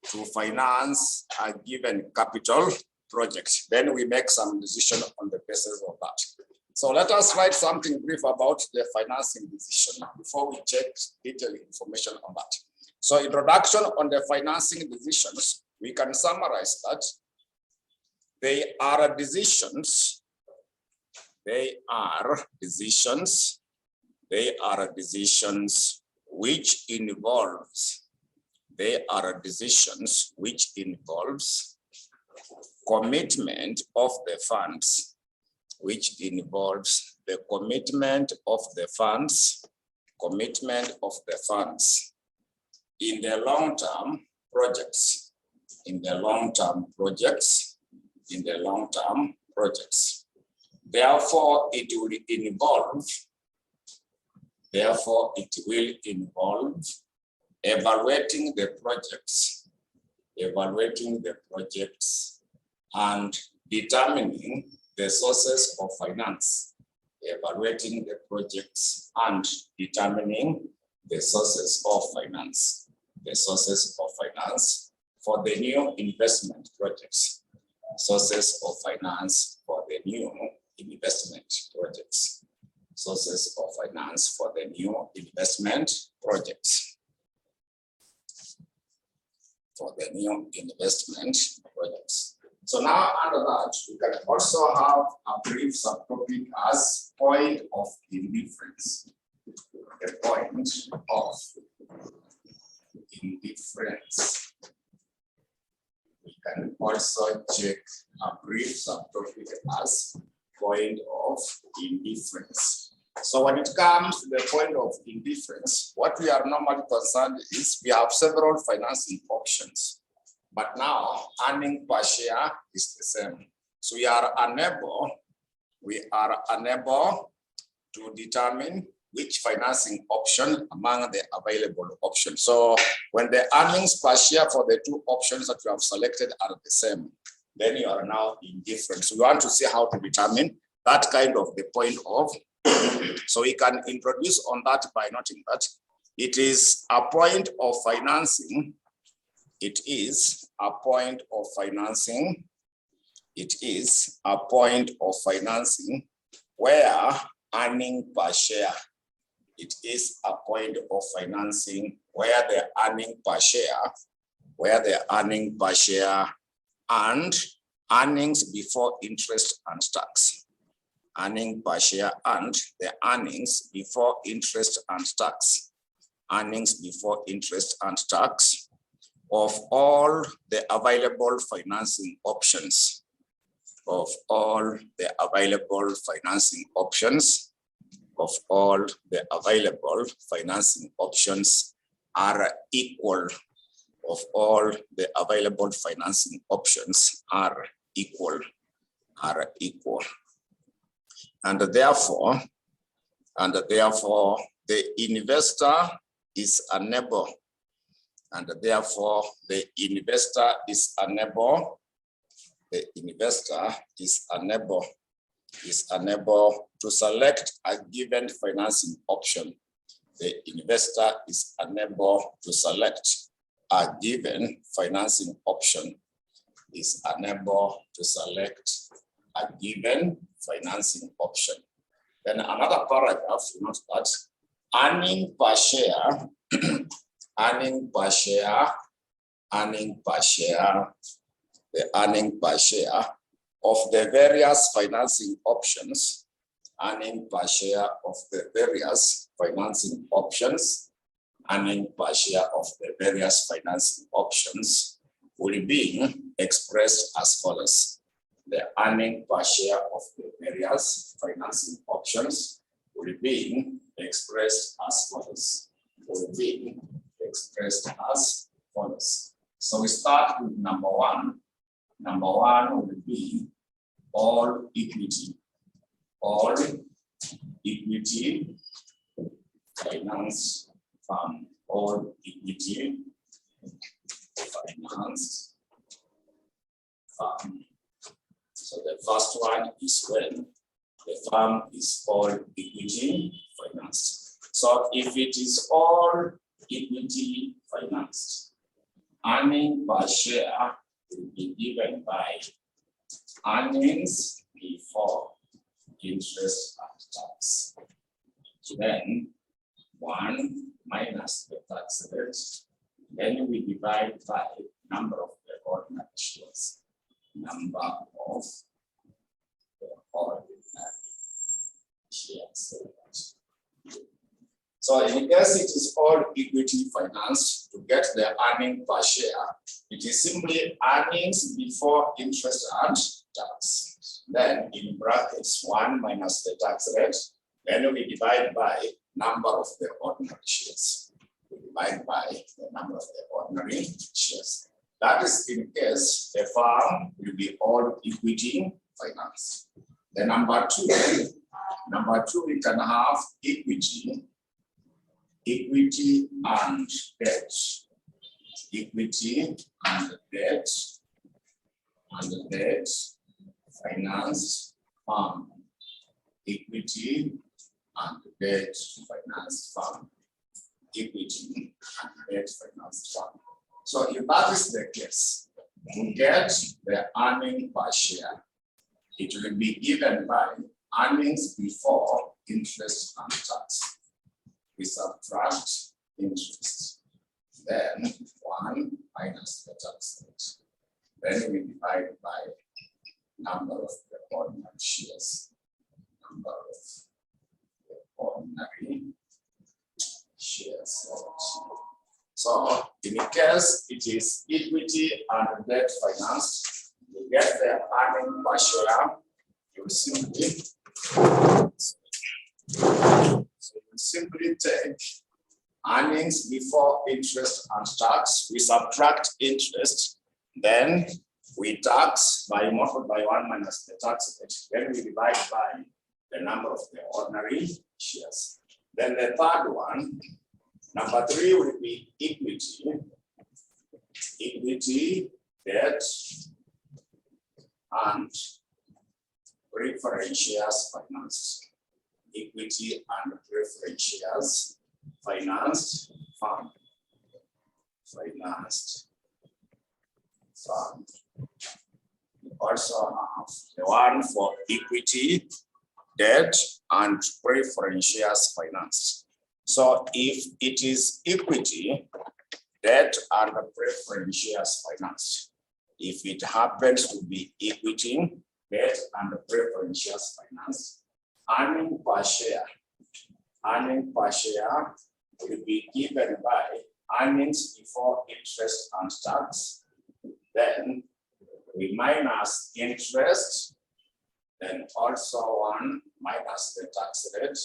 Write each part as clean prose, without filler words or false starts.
to finance a given capital project. Then we make some decision on the basis of that. So let us write something brief about the financing decision before we check detailed information on that. So introduction on the financing decisions, we can summarize that they are decisions. They are decisions which involves. They are decisions which involves commitment of the funds, which involves the commitment of the funds, in the long-term projects, Therefore, it will involve evaluating the projects and determining the sources of finance. Evaluating the projects and determining the sources of finance. The sources of finance for the new investment projects. Sources of finance for the new investment projects. Sources of finance for the new investment projects. For the new investment projects. So now under that, we can also have a brief subtopic as point of indifference. The point of indifference. We can also check a brief subtopic as point of indifference. So when it comes to the point of indifference, what we are normally concerned is we have several financing options, but now earning per share is the same. So we are unable to determine which financing option among the available options. So when the earnings per share for the two options that you have selected are the same, then you are now indifferent. So we want to see how to determine that kind of the point of. So we can introduce on that by noting that it is a point of financing. It is a point of financing. It is a point of financing where earning per share. It is a point of financing where the earning per share, and earnings before interest and tax. Earning per share and the earnings before interest and tax. Earnings before interest and tax of all the available financing options. Of all the available financing options. Of all the available financing options are equal. Of all the available financing options are equal. And therefore, the investor is unable. And therefore, the investor is unable. The investor is unable to select a given financing option. The investor is unable to select a given financing option. Is unable to select a given financing option. Then another paragraph, note that earning per share, the earning per share of the various financing options, earning per share of the various financing options, earning per share of the various financing options will be expressed as follows. The earning per share of the various financing options will be expressed as follows. So we start with number one. Number one will be all equity. All equity finance fund. All equity finance fund. So the first one is when the firm is all equity financed. So if it is all equity financed, earning per share will be given by earnings before interest and tax. Then 1 minus the tax rate. Then we divide by number of the ordinary shares. Number of the ordinary shares. So in case it is all equity finance, to get the earning per share, it is simply earnings before interest and tax. Then in brackets 1 minus the tax rate. Then we divide by number of the ordinary shares. We divide by the number of the ordinary shares. That is in case the firm will be all equity finance. The number two, we can have equity and debt. Equity and debt finance firm. Equity and debt finance fund. Equity and debt finance fund. So if that is the case, to get the earning per share, it will be given by earnings before interest and tax. We subtract interest. Then 1 minus the tax rate. Then we divide by number of the ordinary shares. Number of the ordinary shares. So in case it is equity and debt finance, you get the earning per share, you simply take earnings before interest and tax. We subtract interest, then we tax by multiplied by 1 minus the tax rate. Then we divide by the number of the ordinary shares. Then the third one, number 3 will be equity, debt, and preference shares financed. Equity and preference shares financed fund. Financed fund. We also have the one for equity, debt, and preference shares financed. So if it is equity, debt, and preference shares financed, if it happens to be equity, debt, and preference shares financed, earning per share will be given by earnings before interest and tax. Then we minus interest, then also 1 minus the tax rate.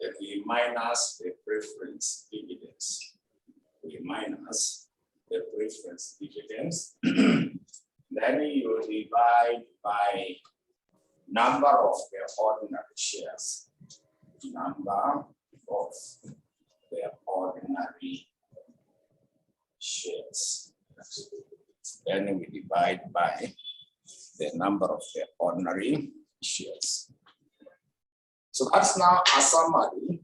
Then we minus the preference dividends. We minus the preference dividends. Then you divide by number of the ordinary shares. Number of the ordinary shares. Then we divide by the number of the ordinary shares. So that's now a summary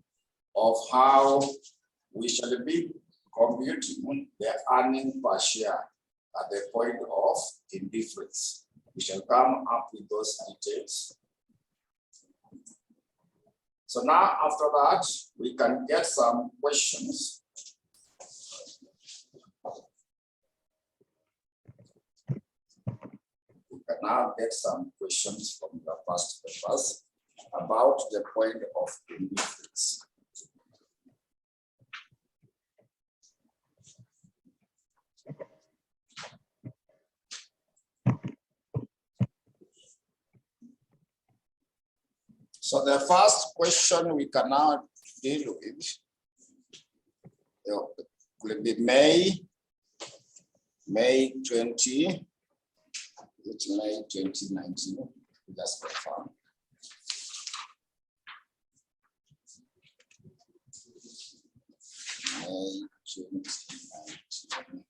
of how we shall be computing the earning per share at the point of indifference. We shall come up with those details. So now after that, we can get some questions. We can now get some questions from the past papers about the point of indifference. So the first question we can now deal with will be May 20, it's May 2019, just confirm. May 2019.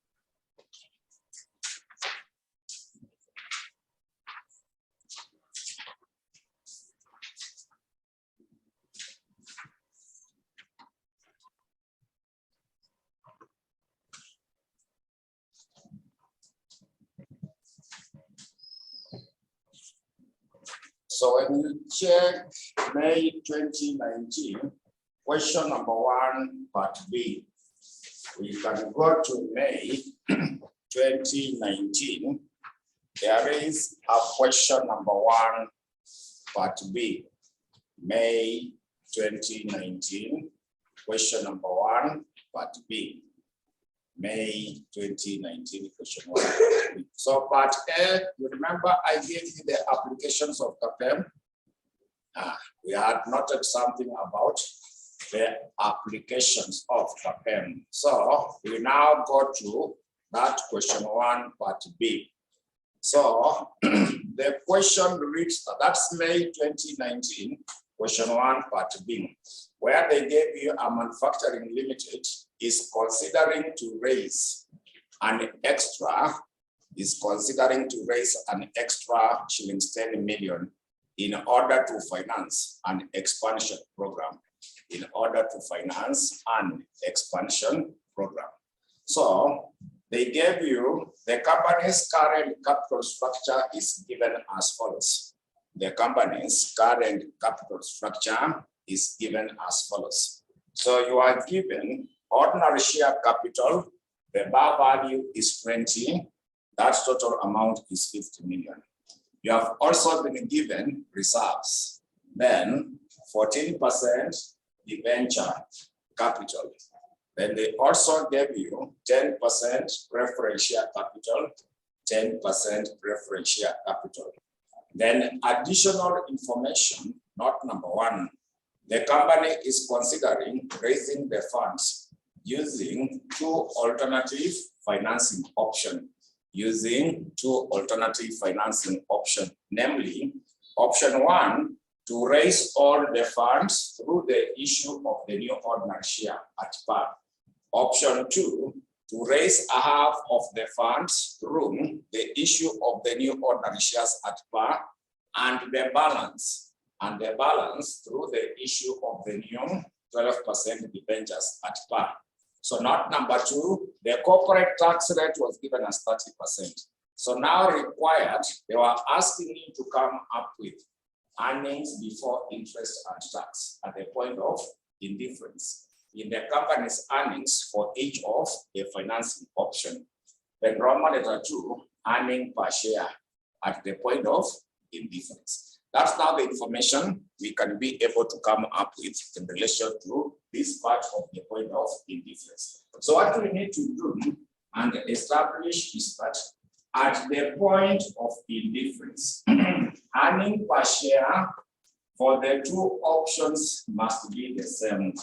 So when you check May 2019, question number 1, part B, we can go to May 2019. There is a question number 1, part B. May 2019, question number 1, part B. May 2019, question 1. So part A, you remember I gave you the applications of CAPEM. We had noted something about the applications of CAPEM. So we now go to that question 1, part B. So the question reads, that's May 2019, question 1, part B, where they gave you a manufacturing limited is considering to raise an extra, shillings 10 million in order to finance an expansion program. So they gave you the company's current capital structure is given as follows. The company's current capital structure is given as follows. So you are given ordinary share capital, the bar value is 20, that total amount is 50 million. You have also been given reserves, then 14% debenture capital. Then they also gave you 10% preference share capital, 10% preference share capital. Then additional information, not number 1, the company is considering raising the funds using 2 alternative financing options. Namely, option 1, to raise all the funds through the issue of the new ordinary share at par. Option 2, to raise a half of the funds through the issue of the new ordinary shares at par, and the balance through the issue of the new 12% debentures at par. So not number 2, the corporate tax rate was given as 30%. So now required, they were asking you to come up with earnings before interest and tax at the point of indifference in the company's earnings for each of the financing option. Then Roman letter 2, earning per share at the point of indifference. That's now the information we can be able to come up with in relation to this part of the point of indifference. So what we need to do and establish is that at the point of indifference, earning per share for the 2 options must be the same.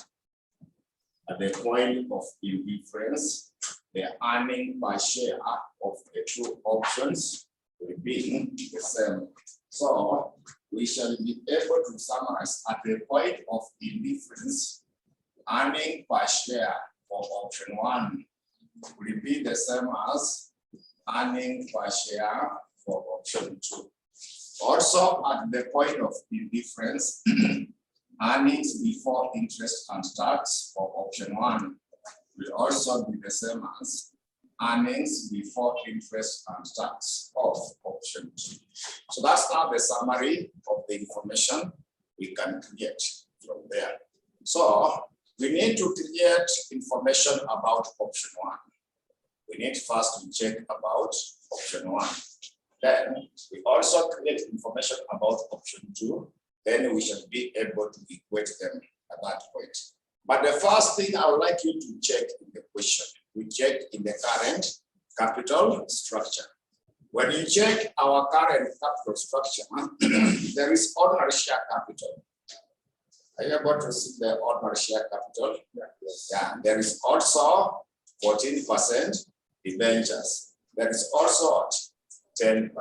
At the point of indifference, the earning per share of the 2 options will be the same. So we shall be able to summarize at the point of indifference, earning per share for option 1 will be the same as earning per share for option 2. Also at the point of indifference, earnings before interest and tax for option 1 will also be the same as earnings before interest and tax of option 2. So that's now the summary of the information we can create from there. So we need to create information about option 1. We need first to check about option 1. Then we also create information about option 2. Then we shall be able to equate them at that point. But the first thing I would like you to check in the question, we check in the current capital structure. When you check our current capital structure, there is ordinary share capital. Are you able to see the ordinary share capital? Yeah. There is also 14% debentures. There is also 10%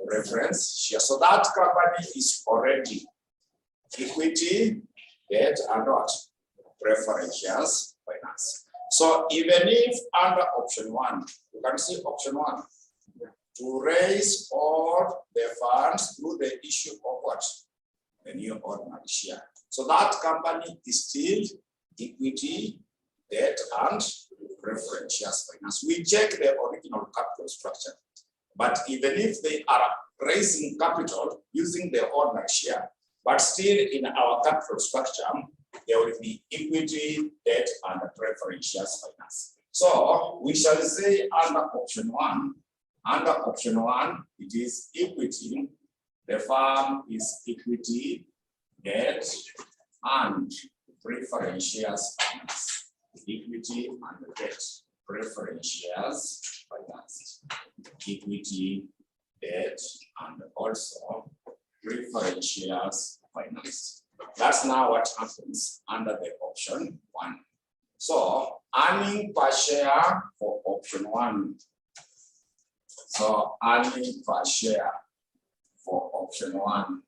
preference share. So that company is already equity, debt, and what? Preference shares finance. So even if under option 1, you can see option 1, to raise all the funds through the issue of what? The new ordinary share. So that company is still equity, debt, and preference shares finance. We check the original capital structure. But even if they are raising capital using their ordinary share, but still in our capital structure, there will be equity, debt, and preference shares finance. So we shall say under option one, it is equity. The firm is equity, debt, and preference shares finance. Equity and debt, preference shares finance. Equity, debt, and also preference shares finance. That's now what happens under the option one. So earning per share for option one. So earning per share for option one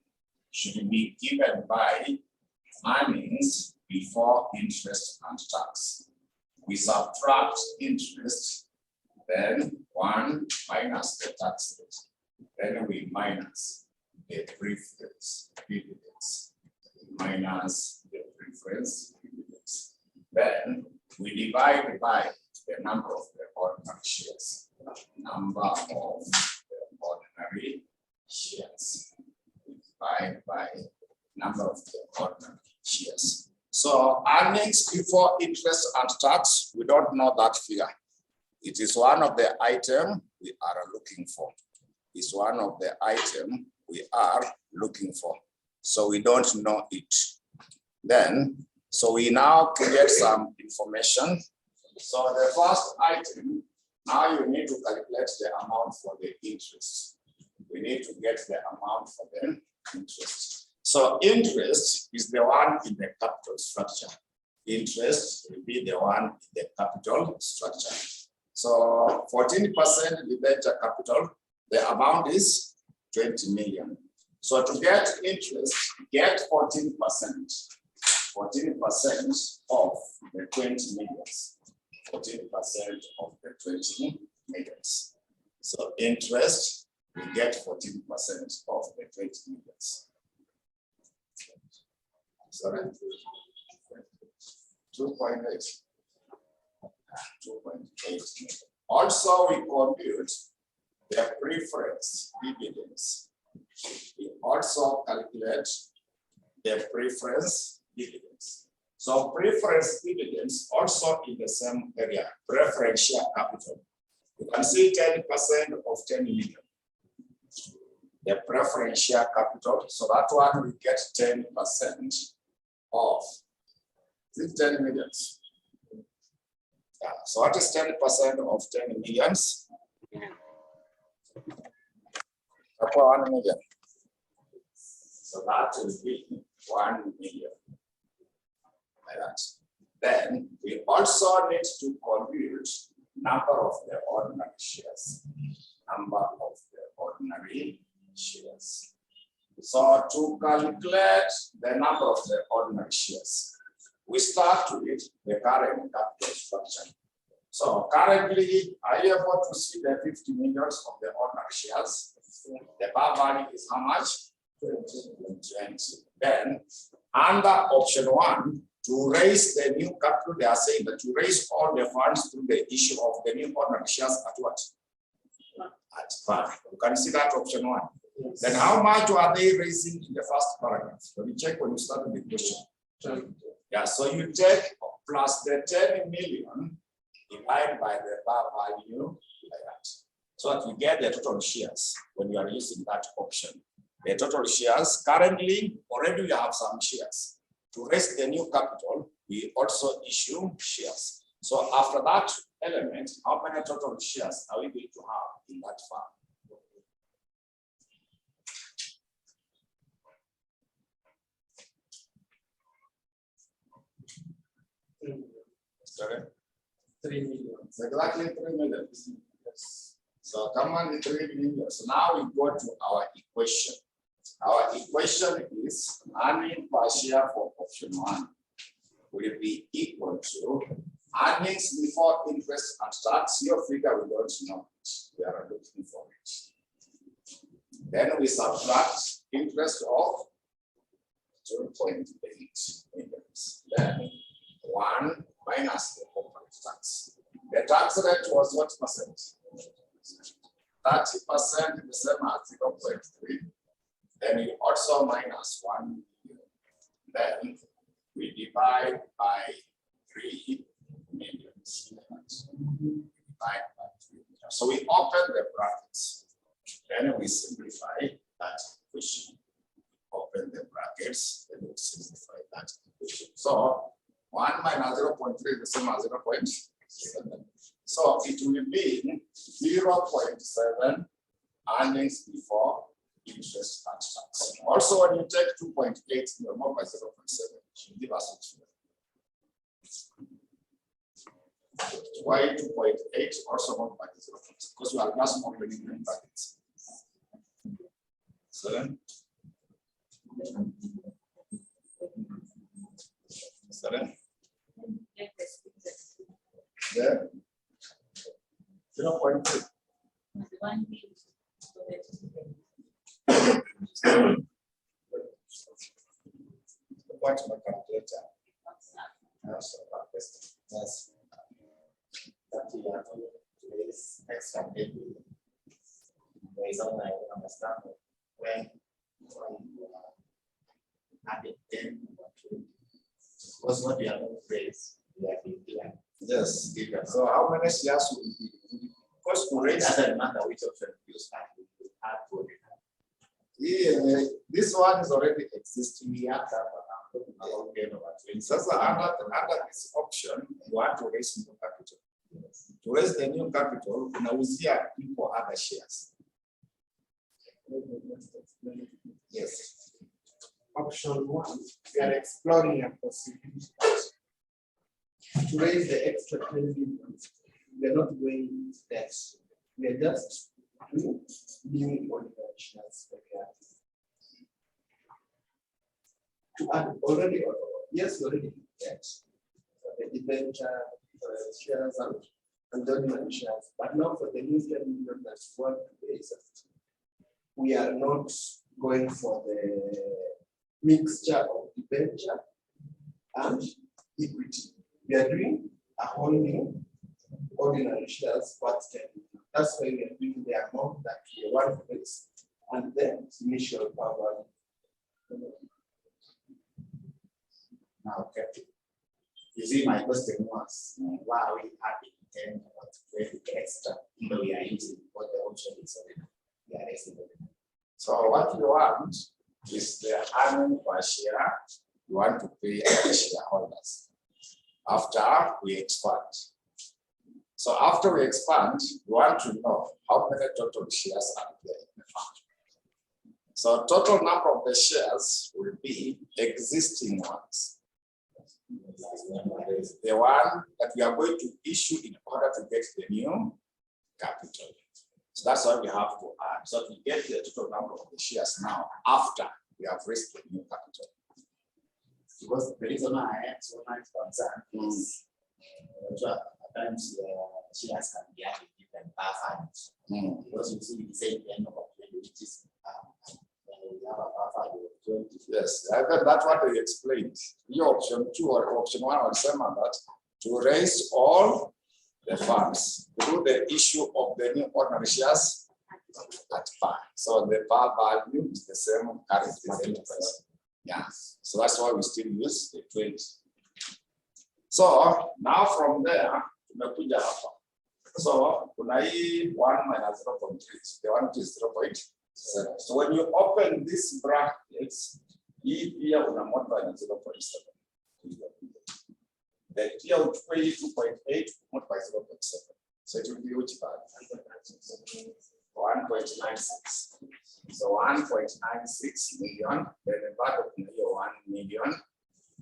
should be given by earnings before interest and tax. We subtract interest, then 1 minus the tax rate. Then we minus the preference dividends, minus the preference dividends. Then we divide by the number of the ordinary shares. Number of the ordinary shares. We divide by number of the ordinary shares. So earnings before interest and tax, we don't know that figure. It is one of the items we are looking for. It's one of the items we are looking for. So we don't know it. Then, so we now create some information. So the first item, now you need to calculate the amount for the interest. We need to get the amount for the interest. So interest is the one in the capital structure. Interest will be the one in the capital structure. So 14% debenture capital, the amount is 20 million. So to get interest, get 14%. 14% of the 20 millions. 14% of the 20 millions. So interest, we get 14% of the 20 millions. Sorry, 2.8. 2.8 million. Also, we compute the preference dividends. We also calculate the preference dividends. So preference dividends also in the same area, preference share capital. You can see 10% of 10 million. The preference share capital, so that one we get 10% of 10 millions. Yeah, so what is 10% of 10 millions? 1 million. So that will be 1 million. Like that. Then we also need to compute number of the ordinary shares. Number of the ordinary shares. So to calculate the number of the ordinary shares, we start with the current capital structure. So currently, are you able to see the 50 millions of the ordinary shares? The bar value is how much? 20. Then under option one, to raise the new capital, they are saying that to raise all the funds through the issue of the new ordinary shares at what? At par. You can see that option one. Yes. Then how much are they raising in the first paragraph? When you check when you started the question. Yeah, so you take plus the 10 million divided by the bar value like that. So that you get the total shares when you are using that option. The total shares, currently already we have some shares. To raise the new capital, we also issue shares. So after that element, how many total shares are we going to have in that firm? Sorry? 3 million. It's exactly 3 million. Yes. So come on, 3 million. So now we go to our equation. Our equation is earning per share for option one will be equal to earnings before interest and tax. Your figure we don't know it. We are looking for it. Then we subtract interest of 2.8 million. Then 1 minus the corporate tax. The tax rate was what percent? 30% the same as 0.3. Then you also minus 1 million. Then we divide by 3 million. Divide by 3 million. So we open the brackets. Then we simplify that equation. Open the brackets, then we simplify that equation. So 1 minus 0.3 is the same as 0.7. So it will be 0.7 earnings before interest and tax. Also, when you take 2.8, you remove by 0.7, it should give us why 2.8 also not by 0.7, because we are just opening the brackets. 7. 7. There. 0.3. What's my calculator? Yes. That you have to raise extra maybe based on I understand when added 10 was what we are going to raise. Yes. So how many shares will be? Because to raise doesn't matter which option you use. Yeah, this one is already existing. So under this option, you want to raise new capital. To raise the new capital, unauzia people other shares. Yes. Option 1, we are exploring a possibility to raise the extra 10 million. We are not going that. We are just doing new ordinary shares. To add already, yes, we already did that. The debenture shares and ordinary shares, but now for the new 10 million that's what is. We are not going for the mixture of debenture and equity. We are doing a whole new ordinary shares, but that's why we are doing the amount that we want to raise and then initial power. Now, okay. You see, my question was why are we adding 10 or 20 extra? Even we are using what the option is already. We are raising it. So what you want is the earning per share you want to pay our shareholders after we expand. So after we expand, we want to know how many total shares are there in the fund. So total number of the shares will be existing ones. The one that we are going to issue in order to get the new capital. So that's why we have to add. So we get the total number of the shares now after we have raised the new capital. Because the reason I am so much concerned is at times shares can be added in different funds. Because you see the same number of which is we have a buffer of 20. Yes, that's what they explained. The option 2 or option 1 or same as that to raise all the funds to do the issue of the new ordinary shares at par. So the par value is the same, currently the same price. Yeah, so that's why we still use the 20. So now from there, so kuna hii 1 minus 0.3, the one is 0.7. So when you open this brackets, here una multiply by 0.7. Then here we pay 2.8 multiply 0.7. So it will be which part? 1.96. So 1.96 million, then the part of 1 million,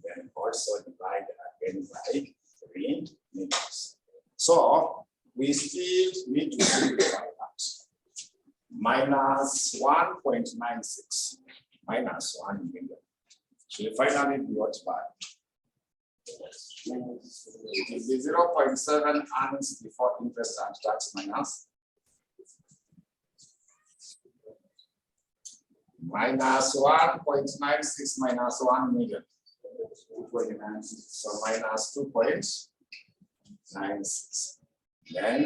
then also divide again by 3 million. So we still need to simplify that. Minus 1.96 minus 1 million. Should finally be what part? It is the 0.7 earnings before interest and tax minus minus 1.96 minus 1 million. 2.96. So minus 2.96. Then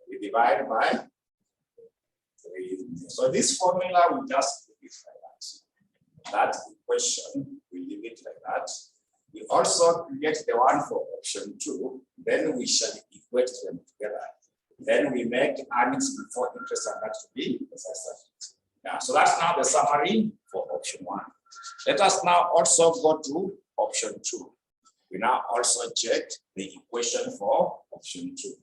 we divide by So this formula we just leave it like that. That equation, we leave it like that. We also get the one for option 2, then we shall equate them together. Then we make earnings before interest and tax to be assessed. Yeah, so that's now the summary for option 1. Let us now also go to option 2. We now also check the equation for option 2.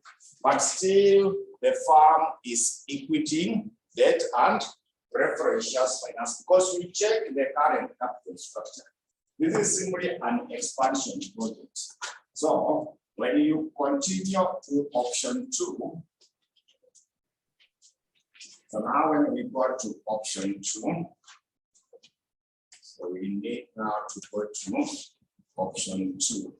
But still, the firm is equity, debt, and preference shares finance because we check the current capital structure. This is simply an expansion project. So when you continue to option 2, so now when we go to option 2, so we need now to go to option 2.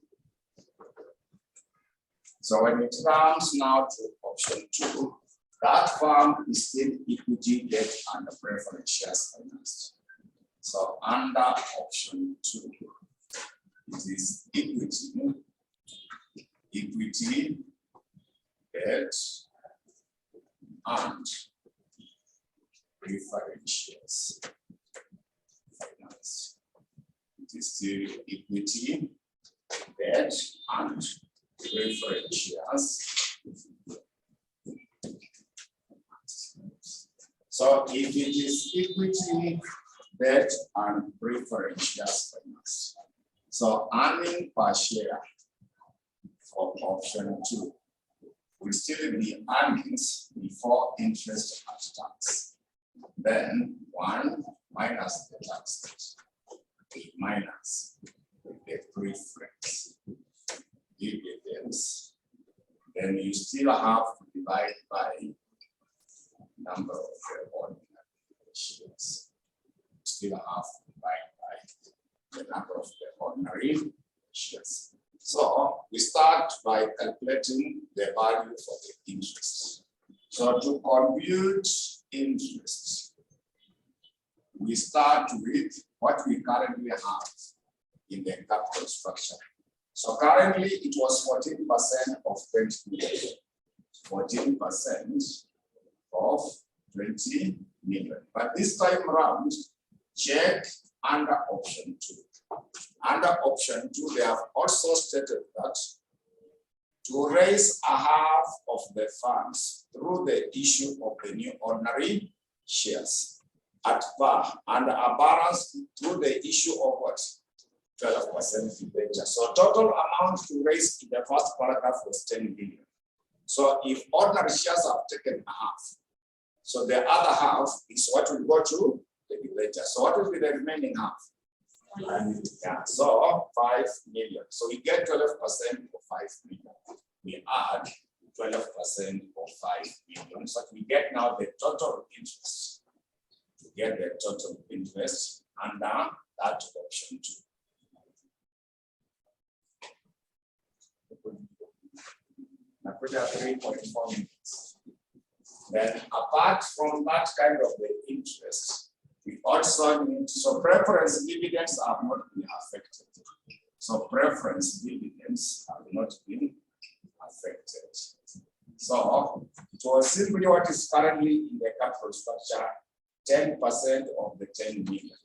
So when it comes now to option 2, that firm is still equity, debt, and preference shares finance. So under option 2, it is equity, debt, and preference shares finance. It is still equity, debt, and preference shares. So if it is equity, debt, and preference shares finance, so earning per share for option 2 will still be earnings before interest and tax. Then 1 minus the tax, minus the preference dividends. Then you still have to divide by number of the ordinary shares. You still have to divide by the number of the ordinary shares. So we start by calculating the value for the interest. So to compute interest, we start with what we currently have in the capital structure. So currently it was 14% of 20 million. 14% of 20 million. But this time around, check under option 2. Under option 2, they have also stated that to raise a half of the funds through the issue of the new ordinary shares at par and a balance through the issue of what? 12% debenture. So total amount to raise in the first paragraph was 10 billion. So if ordinary shares have taken a half, so the other half is what will go to the debenture. So what will be the remaining half? And yeah, so 5 million. So we get 12% of 5 million. We add 12% of 5 million. So we get now the total interest. To get the total interest under that option 2. Now put 3.4 minutes. Then apart from that kind of the interest, we also need, so preference dividends are not been affected. So preference dividends have not been affected. So it was simply what is currently in the capital structure, 10% of the 10 million.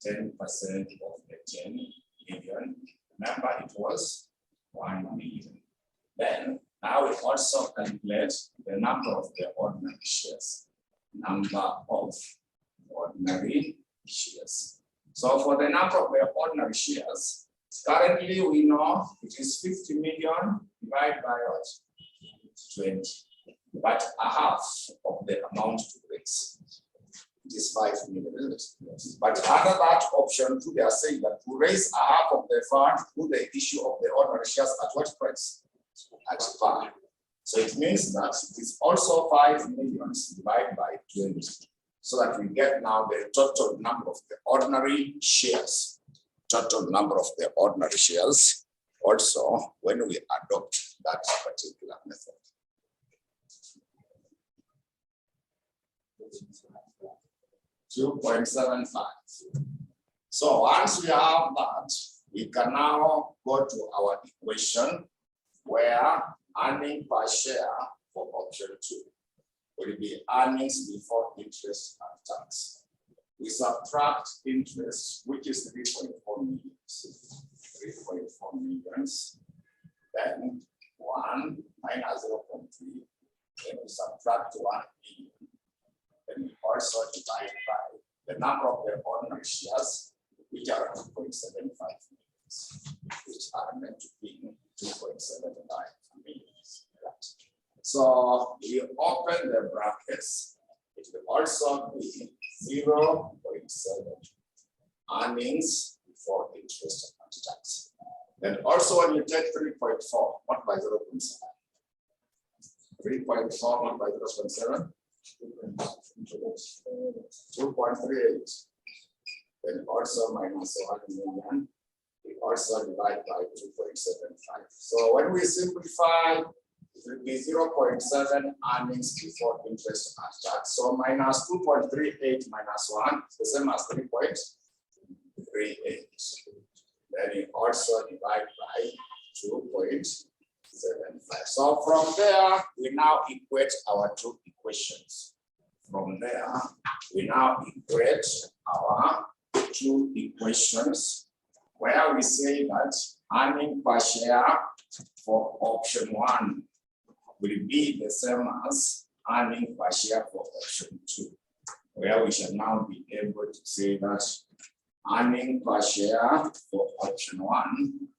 10% of the 10 million. Remember, it was 1 million. Then now we also calculate the number of the ordinary shares. Number of ordinary shares. So for the number of the ordinary shares, currently we know it is 50 million divided by what? 20. But a half of the amount to raise. It is 5 million, isn't it? Yes. But under that option 2, they are saying that to raise a half of the fund through the issue of the ordinary shares at what price? At par. So it means that it is also 5 million divided by 20. So that we get now the total number of the ordinary shares. Total number of the ordinary shares. Also, when we adopt that particular method. $2.75. So once we have that, we can now go to our equation where earning per share for option 2. will be earnings before interest and tax. We subtract interest, which is 3.4 million. 3.4 millions. Then 1 minus 0.3. Then we subtract 1 million. Then we also divide by the number of the ordinary shares, which are 2.75 million, which are meant to be 2.75 million. So we open the brackets. It will also be 0.7 earnings before interest and tax. Then also when you take 3.4, what by 0.7? 3.4 1 by 0.7? 2.38. Then also minus 1 million. We also divide by 2.75. So when we simplify, it will be 0.7 earnings before interest and tax. So minus 2.38 minus 1 is the same as 3.38. Then you also divide by 2.75. So from there, we now equate our two equations. From there, we now equate our two equations where we say that earning per share for option 1 will be the same as earning per share for option 2, where we shall now be able to say that earning per share for option 1,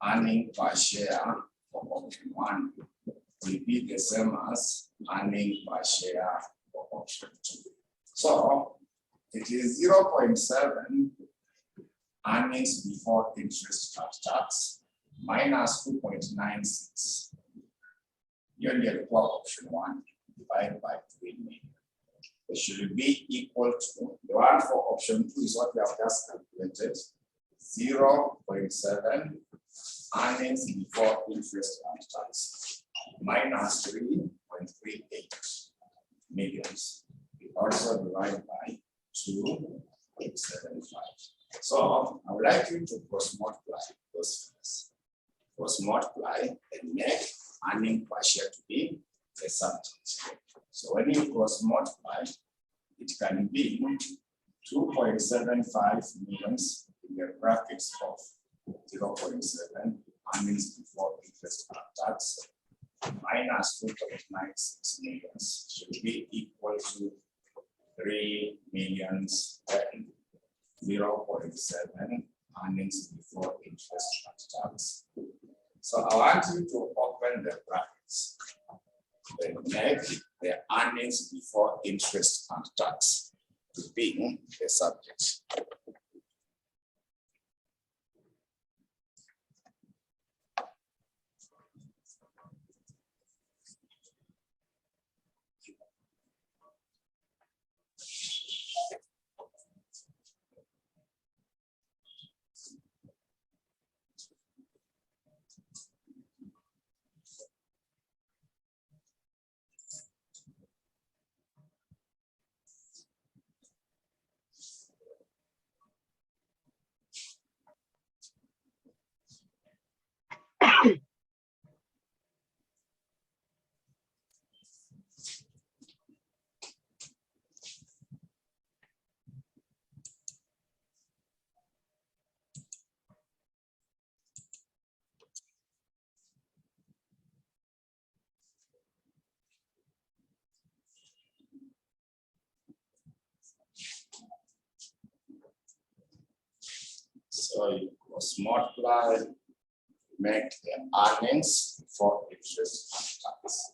earning per share for option 1 will be the same as earning per share for option 2. So it is 0.7 earnings before interest and tax minus 2.96. You get option 1 divided by 3 million. It should be equal to the one for option 2 is what we have just calculated. 0.7 earnings before interest and tax minus 3.38 millions. We also divide by 2.75. So I would like you to cross multiply those figures. Cross multiply and make earning per share to be the subject. So when you cross multiply, it can be 2.75 millions in the brackets of 0.7 earnings before interest and tax minus 2.96 millions should be equal to 3 millions and 0.7 earnings before interest and tax. So I want you to open the brackets and make the earnings before interest and tax to be the subject. So you cross multiply, make the earnings for interest and tax.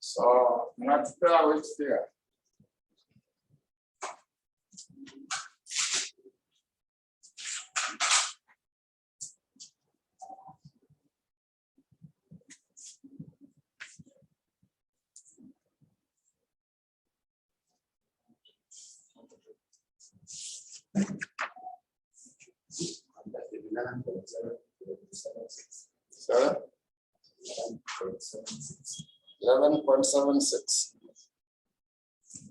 So let's go with here. Sorry? 11.76.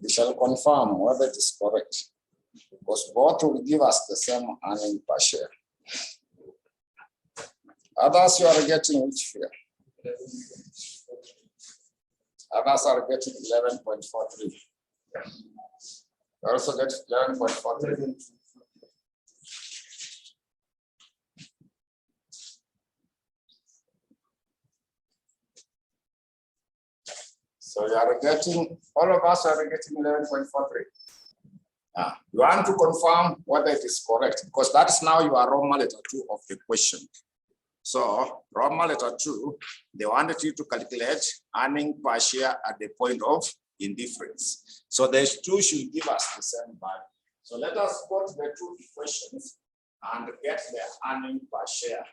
We shall confirm whether it is correct, because both will give us the same earning per share. Others, you are getting which figure? Others are getting 11.43. You also get 11.43. So you are getting, all of us are getting 11.43. You want to confirm whether it is correct, because that is now your Roman letter 2 of the question. So Roman letter 2, they wanted you to calculate earning per share at the point of indifference. So these two should give us the same value. So let us go to the two equations and get the earning per share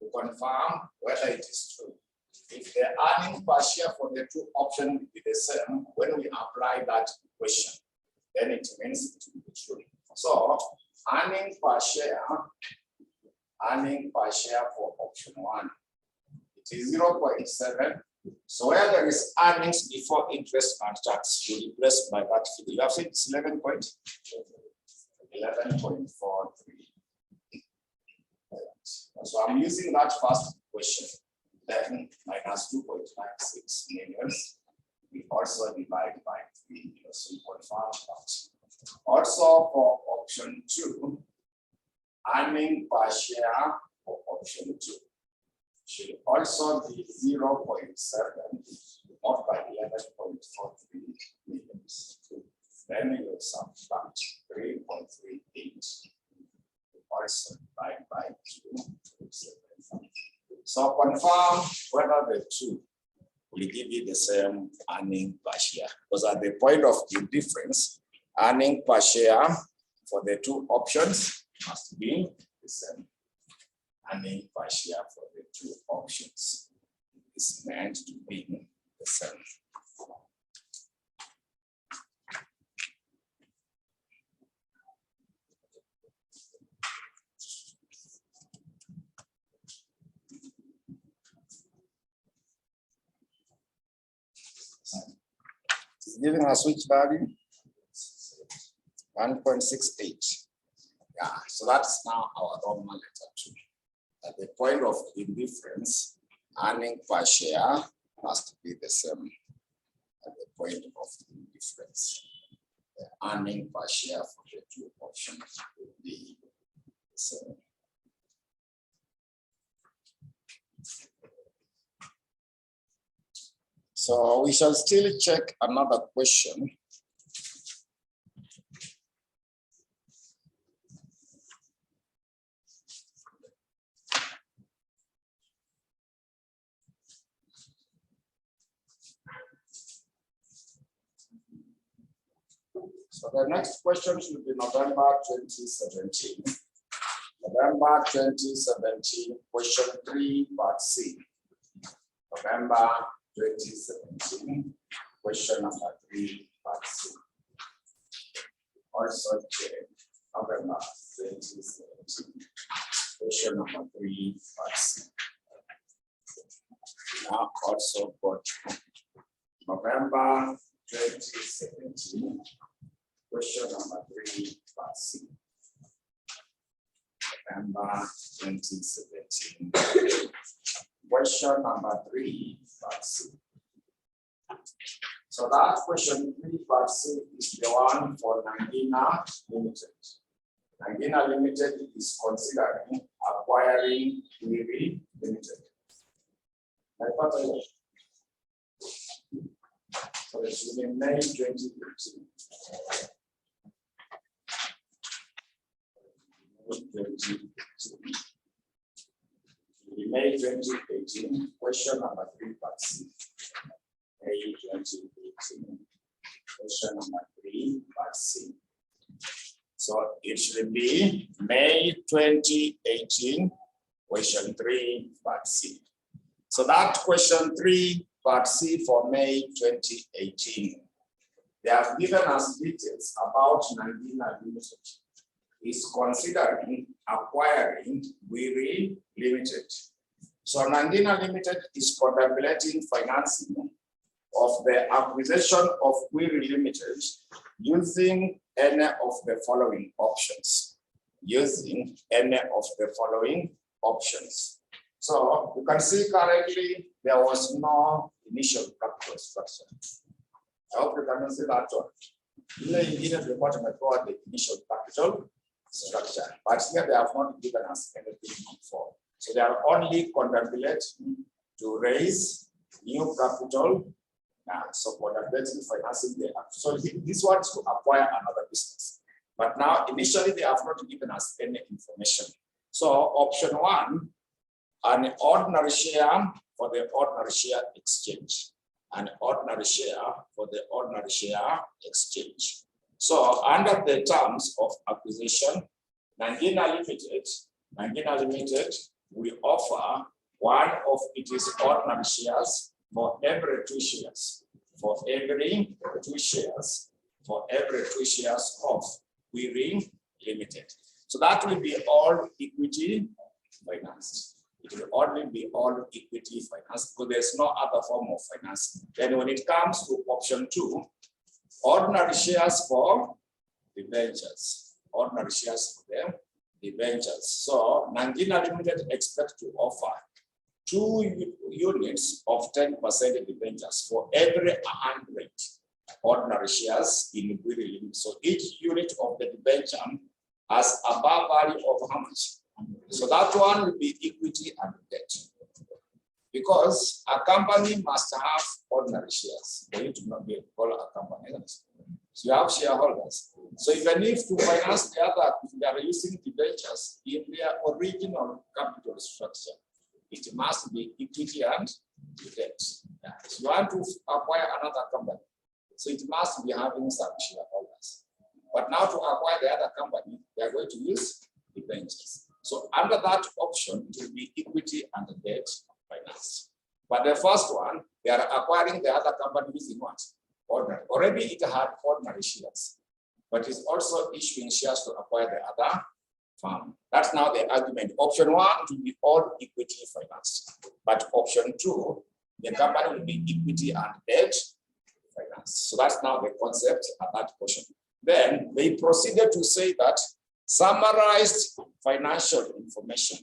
to confirm whether it is true. If the earning per share for the two options will be the same, when we apply that equation, then it means it will be true. So earning per share for option 1, it is 0.7. So where there is earnings before interest and tax, you replace by that figure. You have said it's 11.43. So I'm using that first equation. Then minus 2.96 million. We also divide by 3, so we confirm that. Also for option 2, earning per share for option 2 should also be 0.7 off by 11.43 million. Then you subtract 3.38. Also divide by 2.75. So confirm whether the two will give you the same earning per share. Because at the point of indifference, earning per share for the two options must be the same. Earning per share for the two options is meant to be the same. It's giving us which value? 1.68. Yeah, so that's now our Roman letter 2. At the point of indifference, earning per share must be the same. At the point of indifference, the earning per share for the two options will be the same. So we shall still check another question. So the next question should be November 2017. November 2017, question 3, part C. November 2017, question number 3, part C. Also check November 2017, question number 3, part C. Now also got November 2017, question number 3, part C. November 2017, question number 3, part C. So that question 3, part C is the one for Nangina Limited. Nangina Limited is considering acquiring NAIROBI Limited. So it should be May 2018. May 2018, question number 3, part C. May 2018, question number 3, part C. So it should be May 2018, question 3, part C. So that question 3, part C for May 2018 they have given us details about Nandina Limited is considering acquiring Wiri Limited. So Nandina Limited is contemplating financing of the acquisition of Wiri Limited using any of the following options. Using any of the following options. So you can see currently there was no initial capital structure. I hope you can see that one. In the engineers report about the initial capital structure, but here they have not given us anything before. So they are only contemplating to raise new capital. So contemplating financing the so this one is to acquire another business. But now initially they have not given us any information. So option one, an ordinary share for the ordinary share exchange. An ordinary share for the ordinary share exchange. So under the terms of acquisition, Nandina Limited will offer one of its ordinary shares for every 2 shares. For every 2 shares. For every 2 shares of Wiri Limited. So that will be all equity financed. It will only be all equity finance because there's no other form of finance. Then when it comes to option 2, ordinary shares for debentures. Ordinary shares for them, debentures. So Nandina Limited expects to offer 2 units of 10% debentures for every 100 ordinary shares in Wiri Limited. So each unit of the debenture has above value of how much? So that one will be equity and debt. Because a company must have ordinary shares. They need to not be called a company. So you have shareholders. So even if to finance the other, if they are using debentures in their original capital structure, it must be equity and debt. Yeah. So you want to acquire another company, so it must be having some shareholders. But now to acquire the other company, they are going to use debentures. So under that option, it will be equity and debt finance. But the first one, they are acquiring the other company using what? Ordinary. Already it had ordinary shares, but it's also issuing shares to acquire the other firm. That's now the argument. Option 1 will be all equity finance. But option 2, the company will be equity and debt finance. So that's now the concept at that portion. Then they proceeded to say that summarized financial information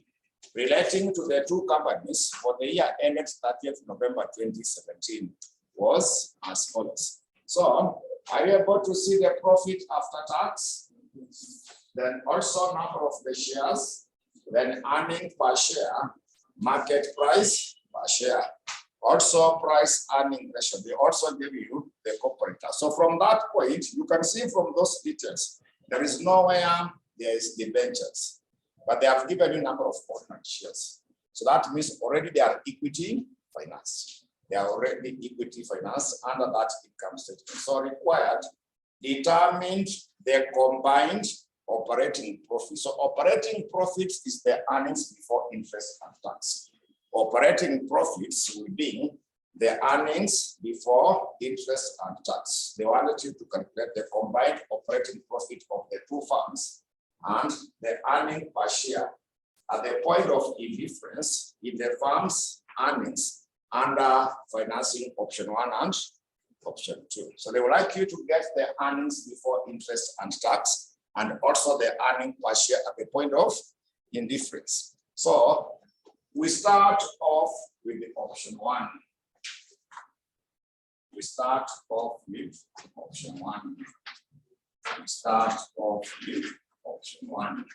relating to the 2 companies for the year ended 30th November 2017 was as follows. So are you able to see the profit after tax? Then also number of the shares, then earning per share, market price per share, also price earning ratio. They also give you the comparator. So from that point, you can see from those details, there is nowhere there is debentures, but they have given you number of ordinary shares. So that means already they are equity finance. They are already equity finance under that income statement. So required, determined the combined operating profit. So operating profits is the earnings before interest and tax. Operating profits will be the earnings before interest and tax. They wanted you to calculate the combined operating profit of the 2 firms and the earning per share at the point of indifference in the firm's earnings under financing option 1 and option 2. So they would like you to get the earnings before interest and tax and also the earning per share at the point of indifference. So we start off with the option 1. We start off with option 1. We start off with option 1.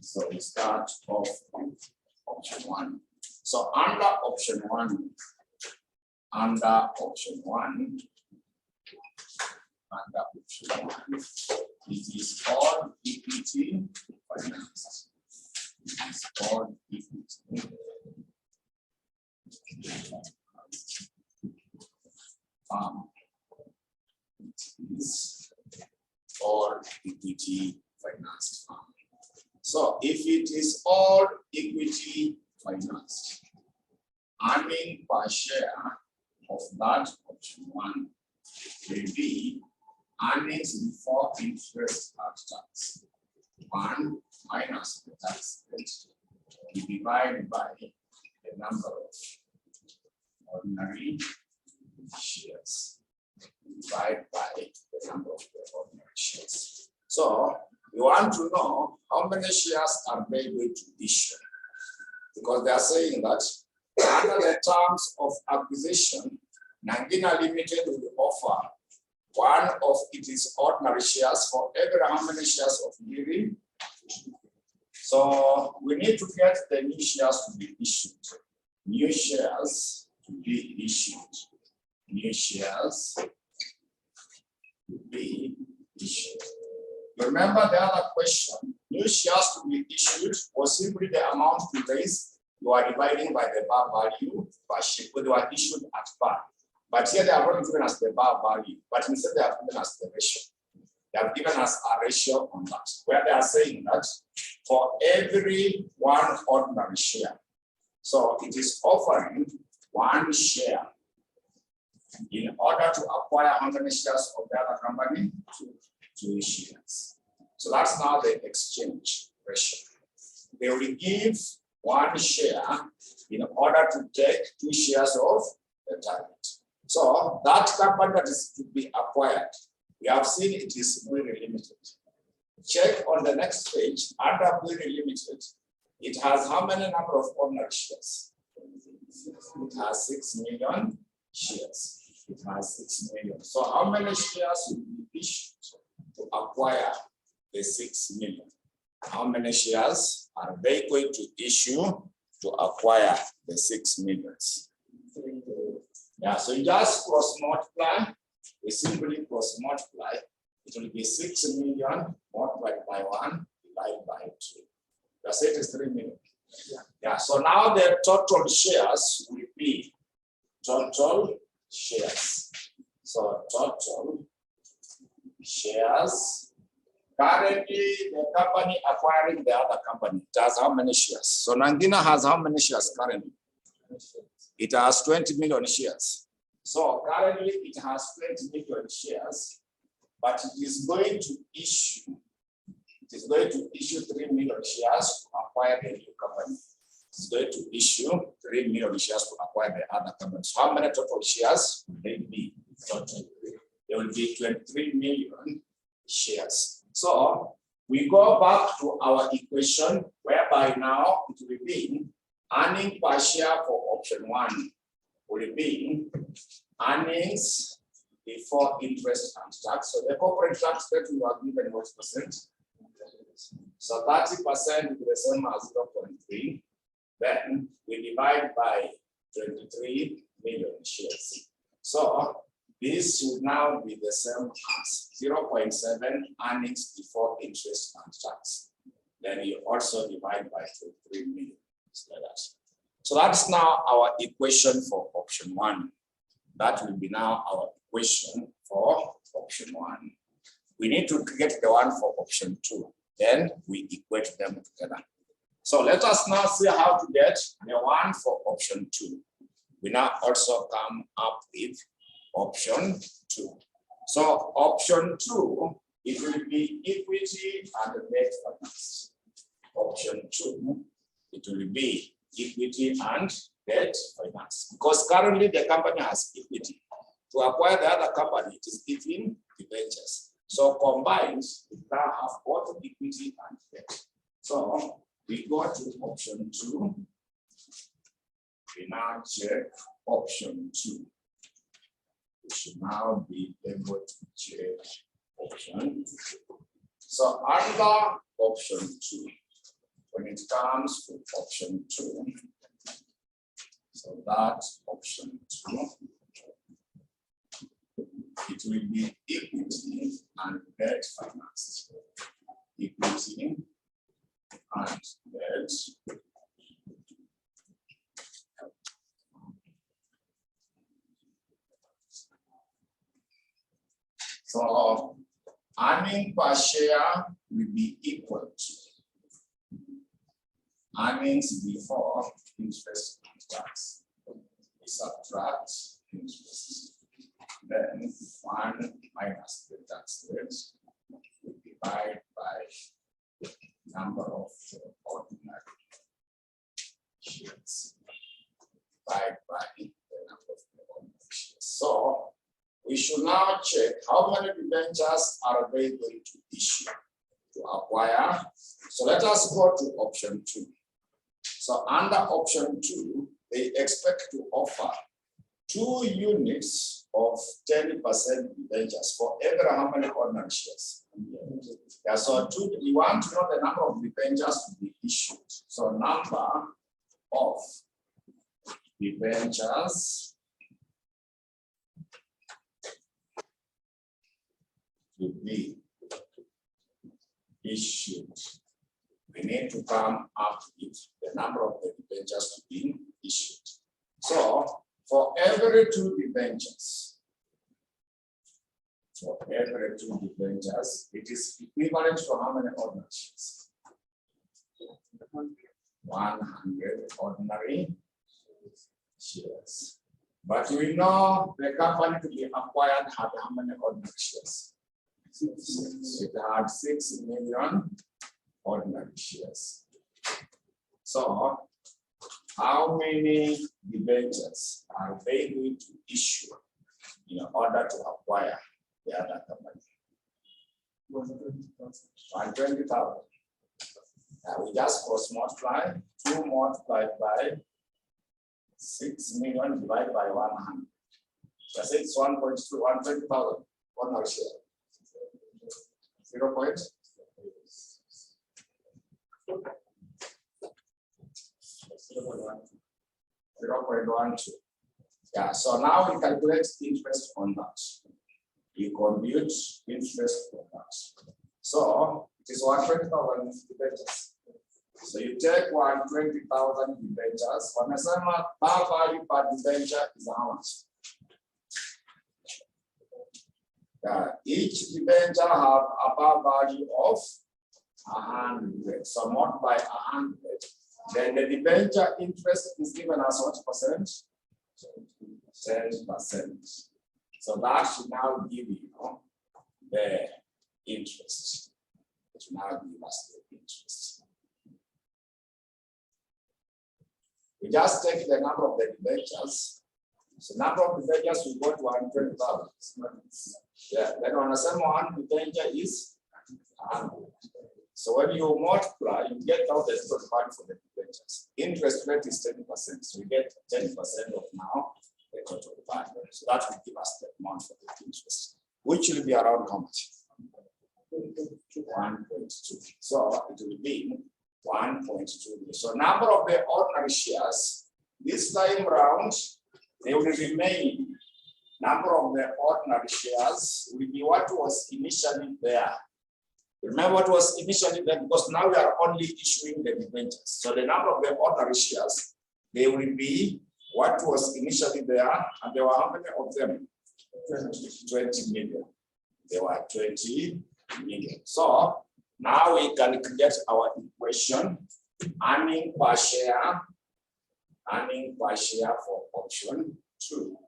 So we start off with option 1. So under option 1, it is all equity finance. It is all equity. It is all equity finance. So if it is all equity financed, earning per share of that option 1 will be earnings before interest and tax. 1 minus the tax rate divided by the number of ordinary shares. Divided by the number of the ordinary shares. So we want to know how many shares are they going to issue, because they are saying that under the terms of acquisition, Nangina Limited will offer one of its ordinary shares for every how many shares of Giri. So we need to get the new shares to be issued. New shares to be issued. New shares to be issued. Remember the other question, new shares to be issued was simply the amount to raise. You are dividing by the bar value per share, but they were issued at par. But here they have not given us the bar value, but instead they have given us the ratio. They have given us a ratio on that, where they are saying that for every one ordinary share. So it is offering 1 share in order to acquire how many shares of the other company? 2 shares. So that's now the exchange ratio. They will give 1 share in order to take 2 shares of the target. So that company that is to be acquired, we have seen it is very limited. Check on the next page, under very limited, it has how many number of ordinary shares? It has 6 million shares. It has 6 million. So how many shares will be issued to acquire the 6 million? How many shares are they going to issue to acquire the 6 millions? Yeah, so you just cross multiply. We simply cross multiply. It will be 6 million multiplied by 1 divided by 2. That's it, is 3 million. Yeah, so now the total shares will be total shares. So total shares. Currently, the company acquiring the other company, it has how many shares? So Nangina has how many shares currently? It has 20 million shares. So currently it has 20 million shares, but it is going to issue 3 million shares to acquire the new company. It's going to issue 3 million shares to acquire the other company. So how many total shares will they be? Total. There will be 23 million shares. So we go back to our equation, whereby now it will be earning per share for option 1 will be earnings before interest and tax. So the corporate tax rate we are given what percent? So 30% is the same as 0.3. Then we divide by 23 million shares. So this would now be the same as 0.7 earnings before interest and tax. Then you also divide by 23 million. So that's now our equation for option 1. That will be now our equation for option 1. We need to get the one for option 2. Then we equate them together. So let us now see how to get the one for option 2. We now also come up with option 2. So option 2, it will be equity and debt finance. Option 2, it will be equity and debt finance. Because currently the company has equity. To acquire the other company, it is giving debentures. So combined, we now have both equity and debt. So we go to option 2. We now check option 2. We should now be able to check option 2. So under option 2, when it comes to option 2, so that option 2, it will be equity and debt finance. Equity and debt. So earning per share will be equal to earnings before interest and tax. subtract interest. Then 1 minus the tax rate, we divide by number of ordinary shares. Divide by the number of ordinary shares. So we should now check how many debentures are they going to issue to acquire. So let us go to option 2. So under option 2, they expect to offer 2 units of 10% debentures for every how many ordinary shares. Yeah, so we want to know the number of debentures to be issued. So number of debentures to be issued. We need to come up with the number of the debentures to be issued. So for every 2 debentures, it is equivalent to how many ordinary shares? 100 ordinary shares. But we know the company to be acquired had how many ordinary shares? It had 6 million ordinary shares. So how many debentures are they going to issue in order to acquire the other company? 120,000. We just cross multiply 2 multiplied by 6 million divided by 100. That's it's 1.2, 120,000 ordinary share. 0. 0.12. Yeah, so now we calculate interest on that. We compute interest on that. So it is 120,000 debentures. So you take 120,000 debentures. Wanasema par value per debenture is how much? Each debenture have a par value of 100. So multiply 100. Then the debenture interest is given as what percent? 10%. So that should now give you the interest. It should now give us the interest. We just take the number of the debentures. So number of debentures we go to 120,000. Yeah, then on the same one, debenture is 100. So when you multiply, you get out the total value for the debentures. Interest rate is 10%. So we get 10% of now the total value. So that will give us the amount for the interest, which will be around how much? 1.2. So it will be 1.2. So number of the ordinary shares, this time round, they will remain. Number of the ordinary shares will be what was initially there. Remember what was initially there, because now we are only issuing the debentures. So the number of the ordinary shares, they will be what was initially there, and there were how many of them? 20 million. There were 20 million. So now we can get our equation. Earning per share for option 2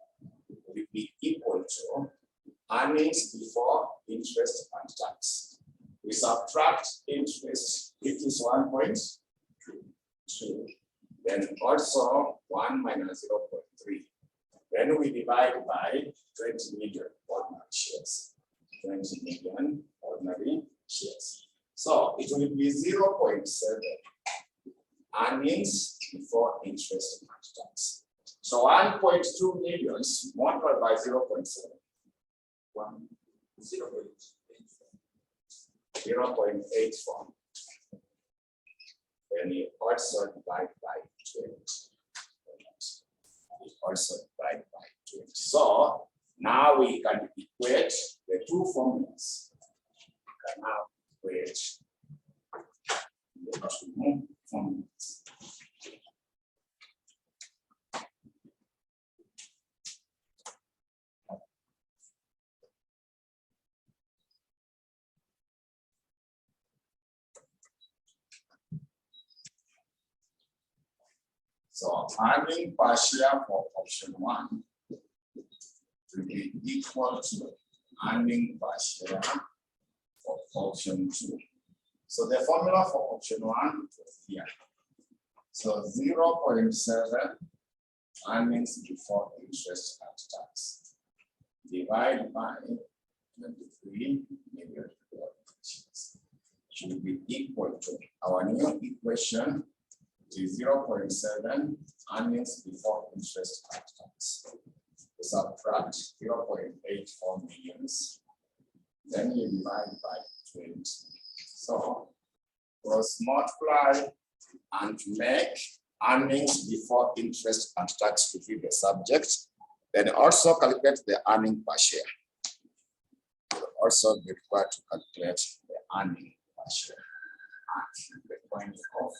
will be equal to earnings before interest and tax. We subtract interest, it is 1.2. Then also 1 minus 0.3. Then we divide by 20 million ordinary shares. 20 million ordinary shares. So it will be 0.7 earnings before interest and tax. So 1.2 million multiplied by 0.7. 0.84. Then you also divide by 20. You also divide by 20. So now we can equate the 2 formulas. We can now equate the 2 formulas. So earning per share for option 1 will be equal to earning per share for option 2. So the formula for option 1 is here. So 0.7 earnings before interest and tax divided by 23 million should be equal to our new equation, is 0.7 earnings before interest and tax. Subtract 0.84 millions, then you divide by 20. So cross multiply and make earnings before interest and tax to be the subject. Then also calculate the earning per share. You'll also be required to calculate the earning per share at the point of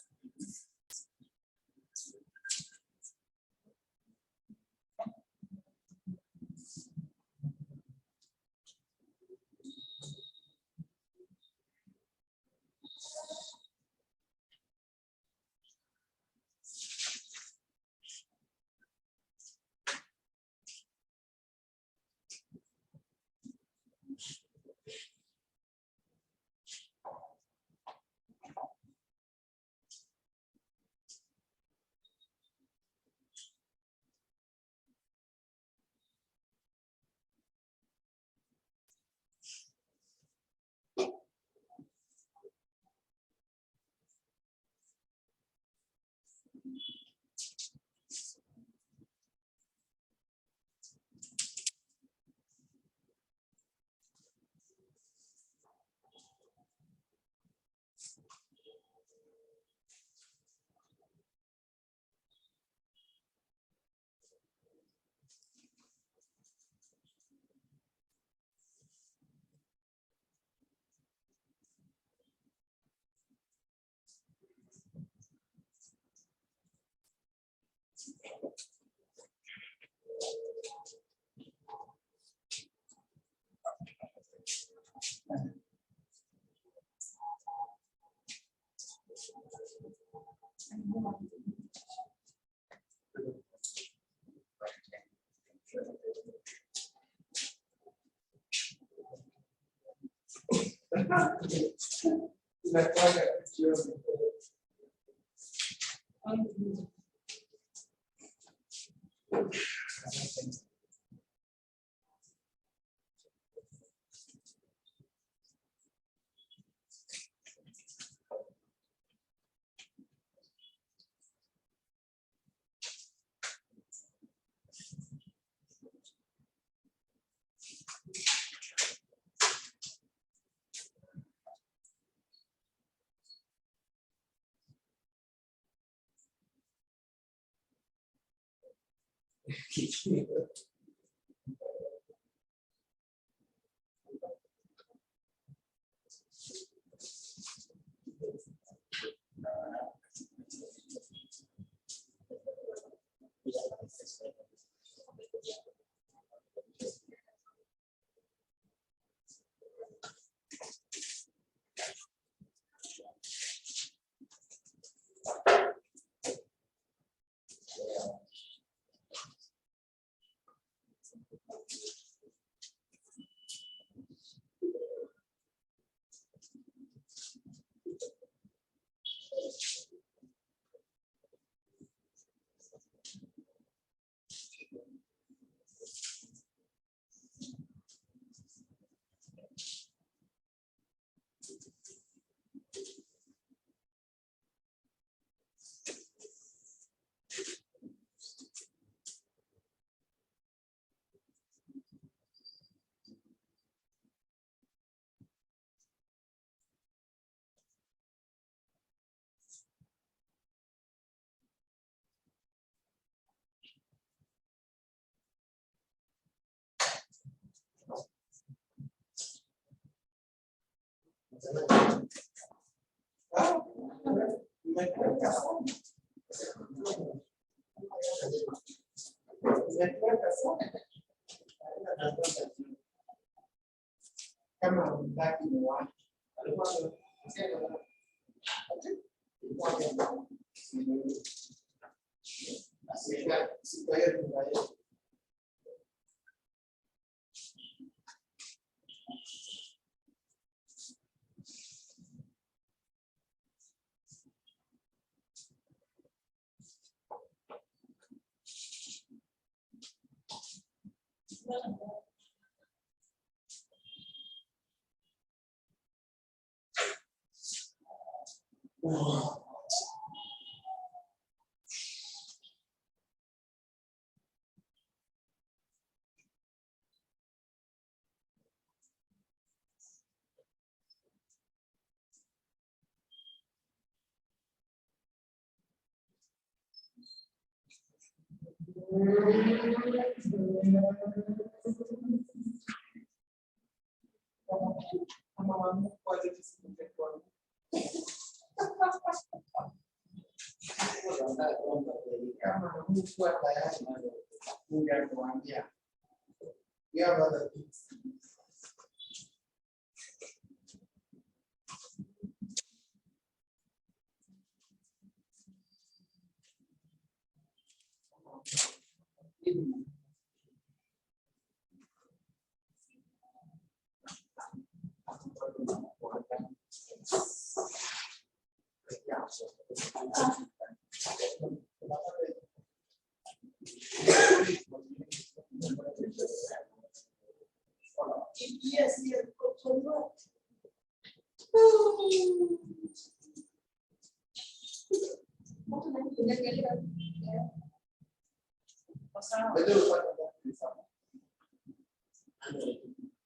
Yes, yes.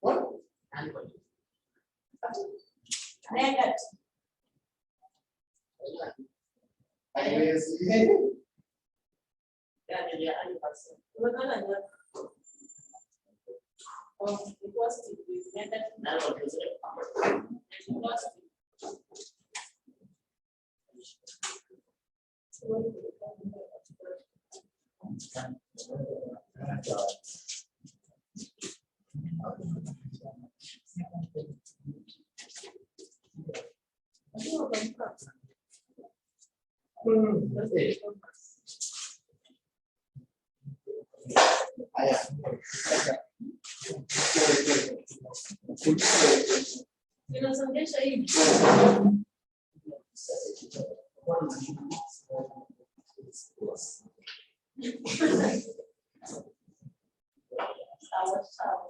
What? Inasongesha hivi. Sawa sawa.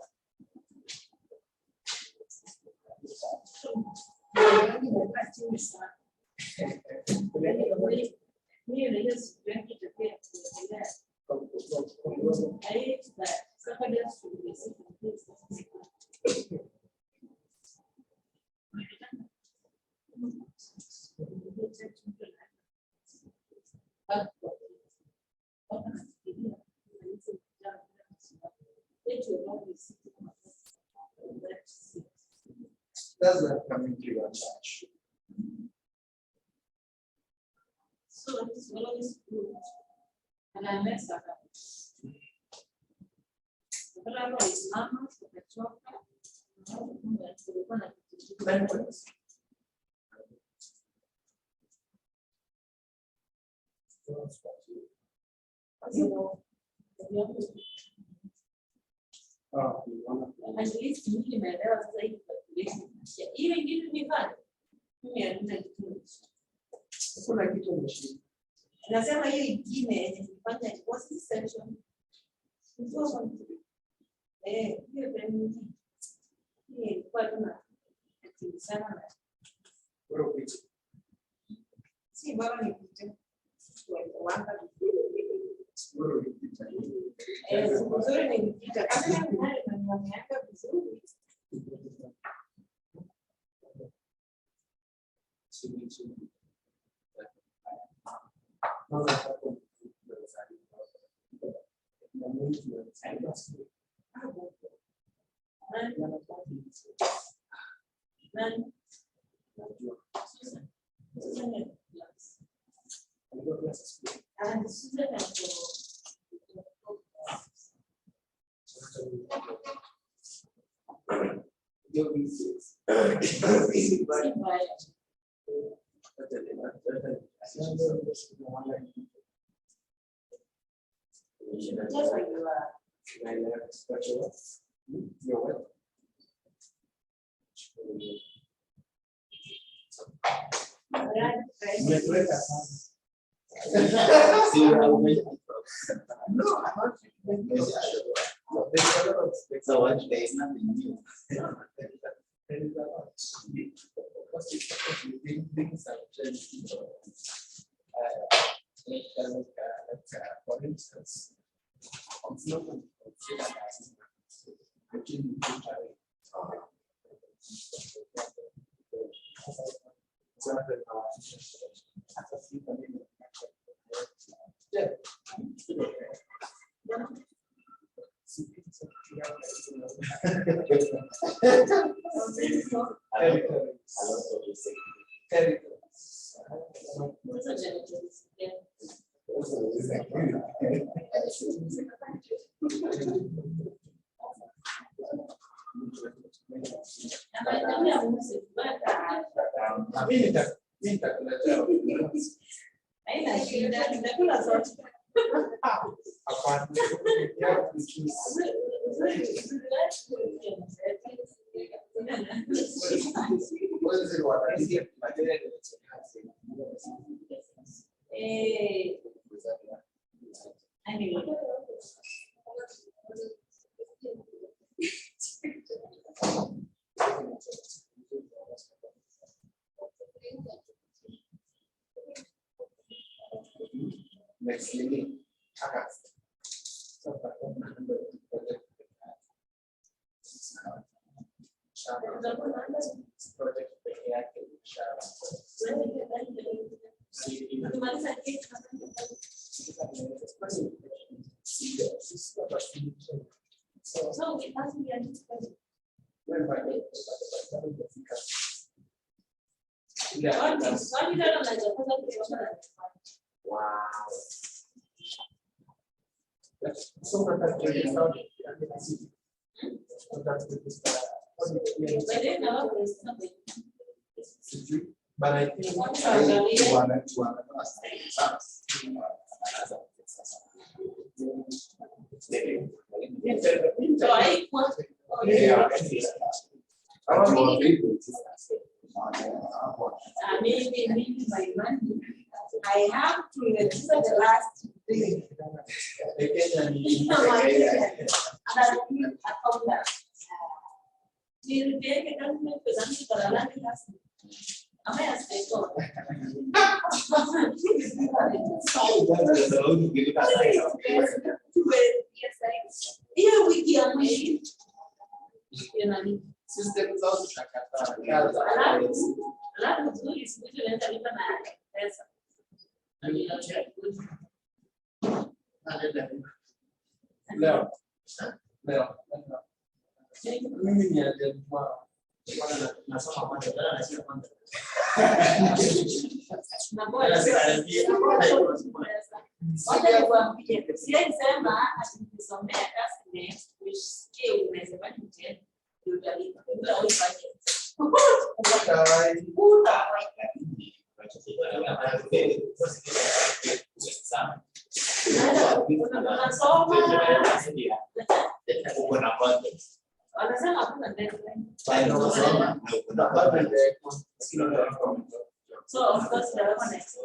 That's not coming to your church. So it's always good. And I mess up. At least you can even give me fun. Kuna kitu mshindi. Nasema hiyo ingine yenye nilifanya ilikuwa session. Hiyo training hii ilikuwa tuna sana na si bora ni kitu wanga mzuri ni kitu kama nimeanza vizuri. Just like you are. You're welcome. No, I'm not. So what? There is nothing new. There is a lot. Things have changed. For instance, it's not considered as next meeting. Wow. But I think maybe my money. I have to register the last thing. systems also Leo. Mimi ni aliyekuwa nasoma mambo So of course the next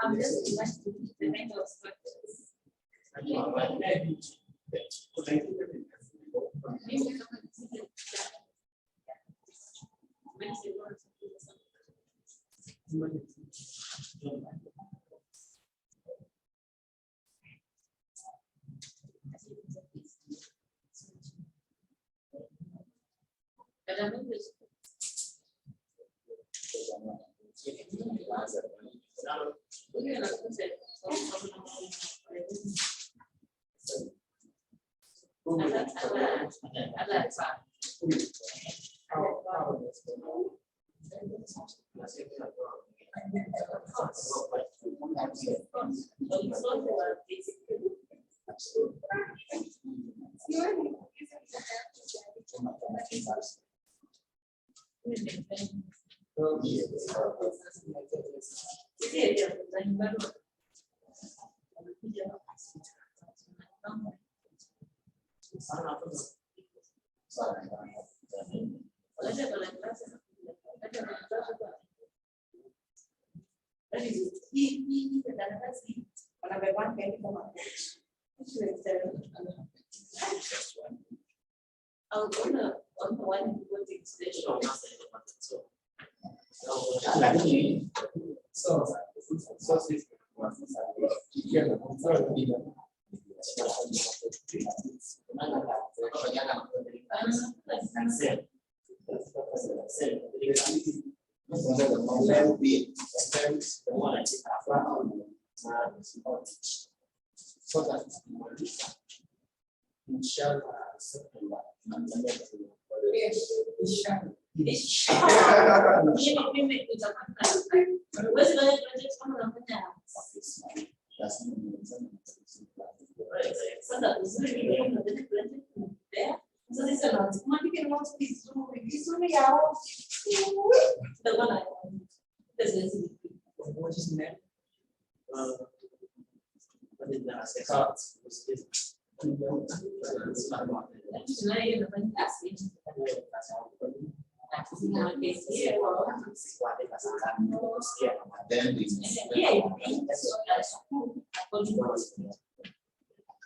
I'm just going to be the range of structures.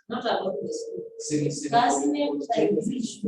Not about this. Last name like which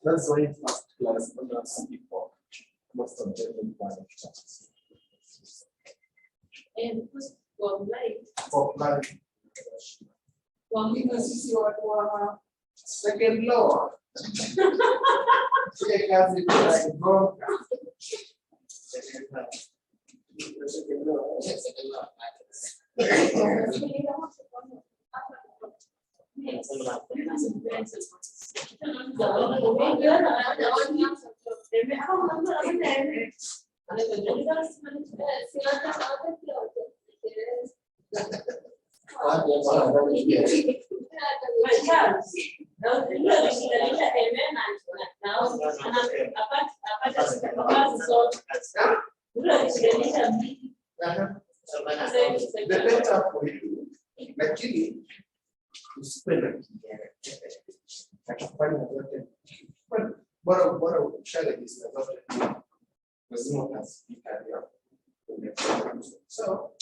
that's why in first class people most of them and for life. for Sisi watu wa second floor. Ile kazi ya kugonga. The better for you, lakini usipende akifanya zote bora usharegister zote lazima utasifika leo. So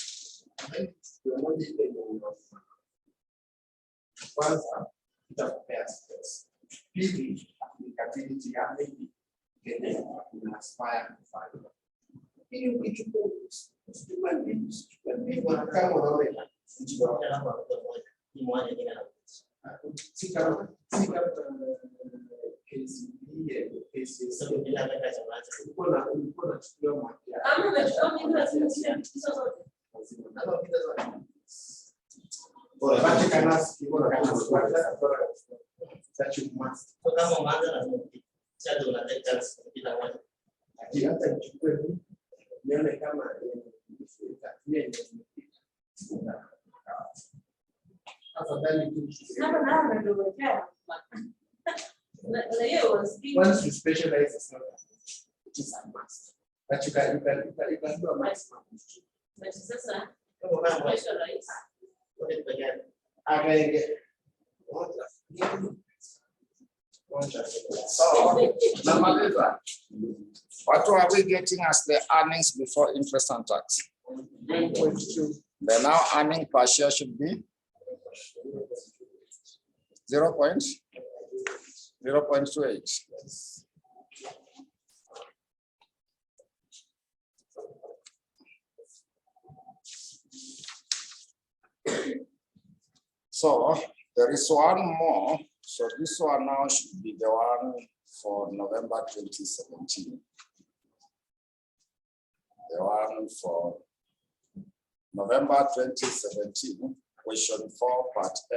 kwanza itakupea stress. Pili, capability ya maybe kenye una aspire kufanya. Ili ukichukua kama unaona nione kama once you specialize, it's not it is a must. But you can do a maximum. So, namaliza. What are we getting as the earnings before interest and tax? 1.2. The now earning per share should be 0.28. So there is one more. So this one now should be the one for November 2017. The one for November 2017, question 4, part A.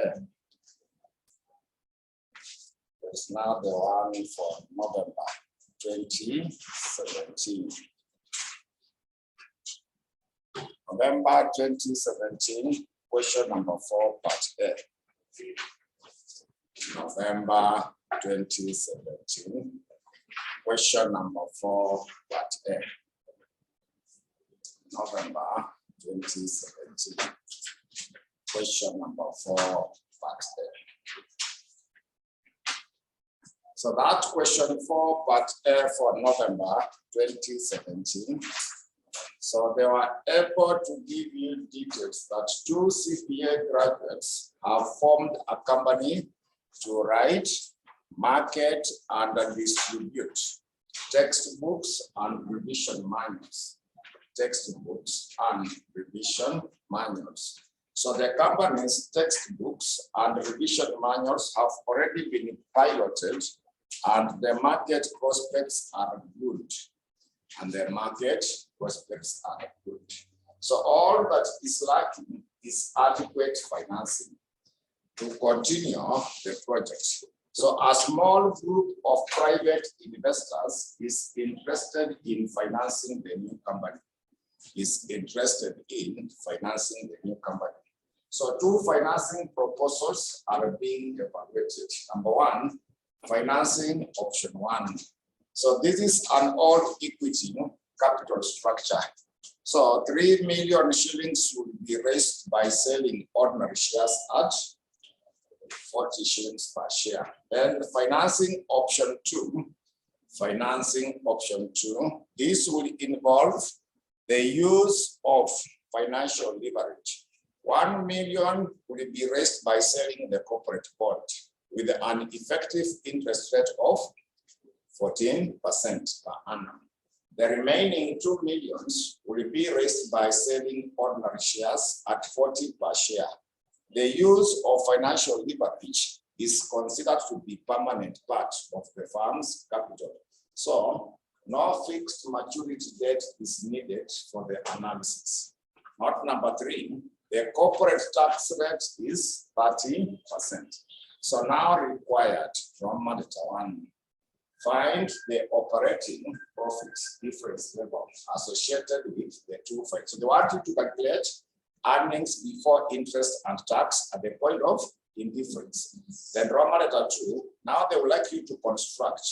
There's now the one for November 2017. November 2017, question number 4, part A. November 2017, question number 4, part A. November 2017, question number 4, part A. So that question 4, part A for November 2017. So they were able to give you details that 2 CPA graduates have formed a company to write, market, and distribute textbooks and revision manuals. Textbooks and revision manuals. So the company's textbooks and revision manuals have already been piloted, and the market prospects are good. And the market prospects are good. So all that is lacking is adequate financing to continue the project. So a small group of private investors is interested in financing the new company. So 2 financing proposals are being evaluated. Number 1, financing option 1. So this is an all equity capital structure. So 3 million shillings will be raised by selling ordinary shares at 40 shillings per share. Then the financing option 2. This will involve the use of financial leverage. 1 million will be raised by selling the corporate bond with an effective interest rate of 14% per annum. The remaining 2 millions will be raised by selling ordinary shares at 40 per share. The use of financial leverage is considered to be permanent part of the firm's capital. So no fixed maturity date is needed for the analysis. Note number 3, the corporate tax rate is 30%. So now required from data 1, find the operating profits difference level associated with the two files. So they want you to calculate earnings before interest and tax at the point of indifference. Then Roman letter 2, now they would like you to construct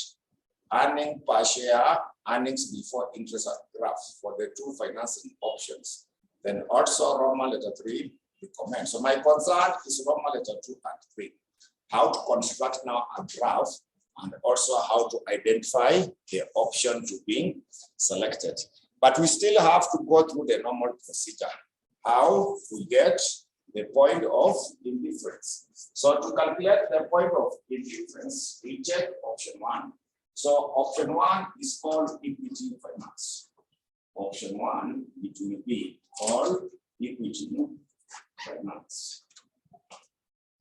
earning per share, earnings before interest graph for the two financing options. Then also Roman letter 3, recommend. So my concern is Roman letter 2 and 3. How to construct now a graph and also how to identify the option to be selected. But we still have to go through the normal procedure. How we get the point of indifference. So to calculate the point of indifference, we check option 1. So option 1 is called equity finance. Option 1, it will be called equity finance.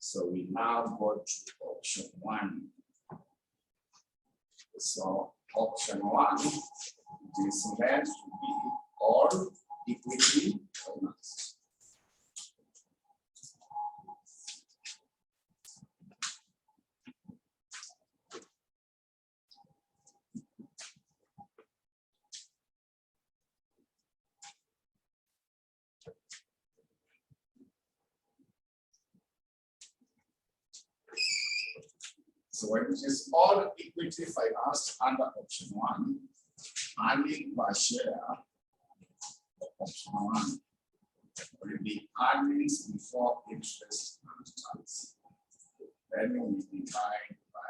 So we now go to option 1. So option 1 is meant to be all equity finance. So when it is all equity financed under option 1, earning per share of option 1 will be earnings before interest and tax. Then we divide by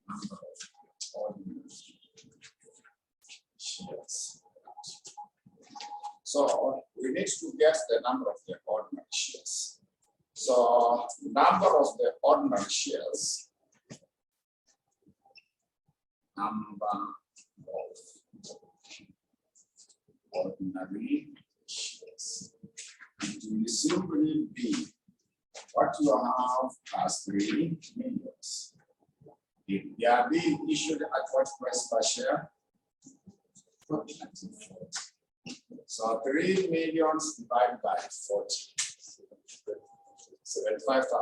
number of ordinary shares. So we need to get the number of the ordinary shares. So number of the ordinary shares, number of ordinary shares, it will simply be what you have as 3 millions. If they are being issued at what price per share? 40. So 3 millions divided by 40. 75,000.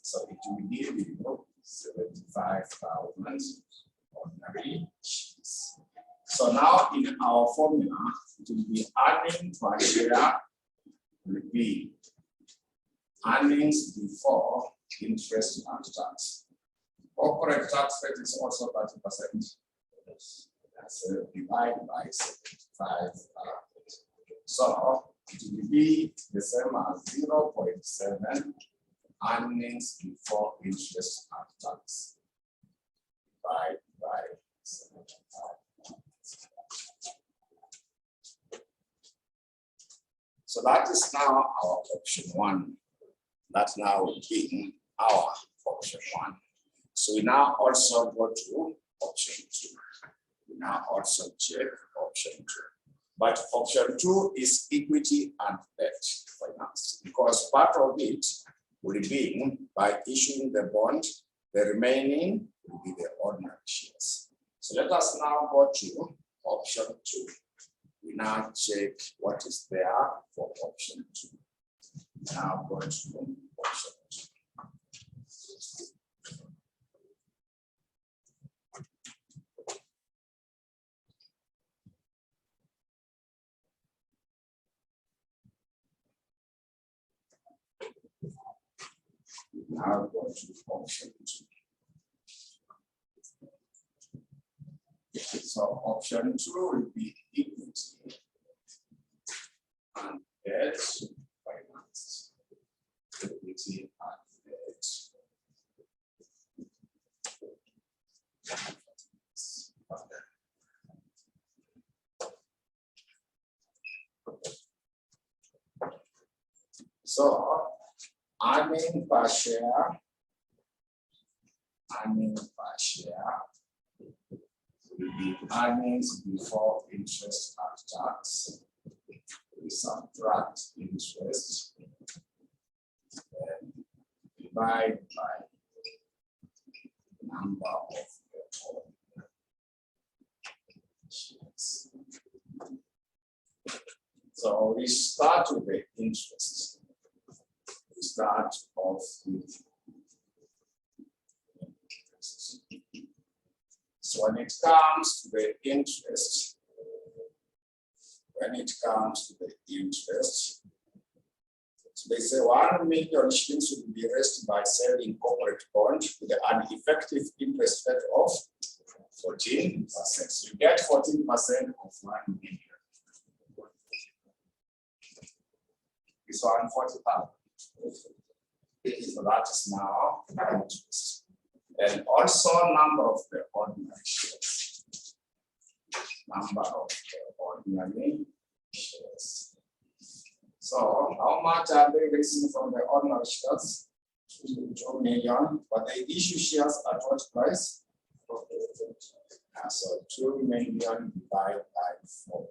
So it will give you 75,000 ordinary shares. So now in our formula, it will be earning per share will be earnings before interest and tax. Corporate tax rate is also 30%. That's divided by 75. So it will be the same as 0.7 earnings before interest and tax divided by 75. So that is now our option 1. That now will be our option 1. So we now also go to option 2. We now also check option 2. But option 2 is equity and debt finance, because part of it will be by issuing the bond, the remaining will be the ordinary shares. So let us now go to option 2. We now check what is there for option 2. Now go to option 2. Now go to option 2. So option 2 will be equity and debt finance. Equity and debt. So earning per share will be earnings before interest and tax. We subtract interest and divide by number of the shares. So we start with the interest. We start off with. So when it comes to the interest, so they say 1 million shillings will be raised by selling corporate bond with an effective interest rate of 14%. So you get 14% of 1 million. This one 40,000. So that is now interest. And also number of the ordinary shares. Number of the ordinary shares. So how much are they raising from the ordinary shares? 2 million, but they issue shares at what price? So 2 million divided by 4.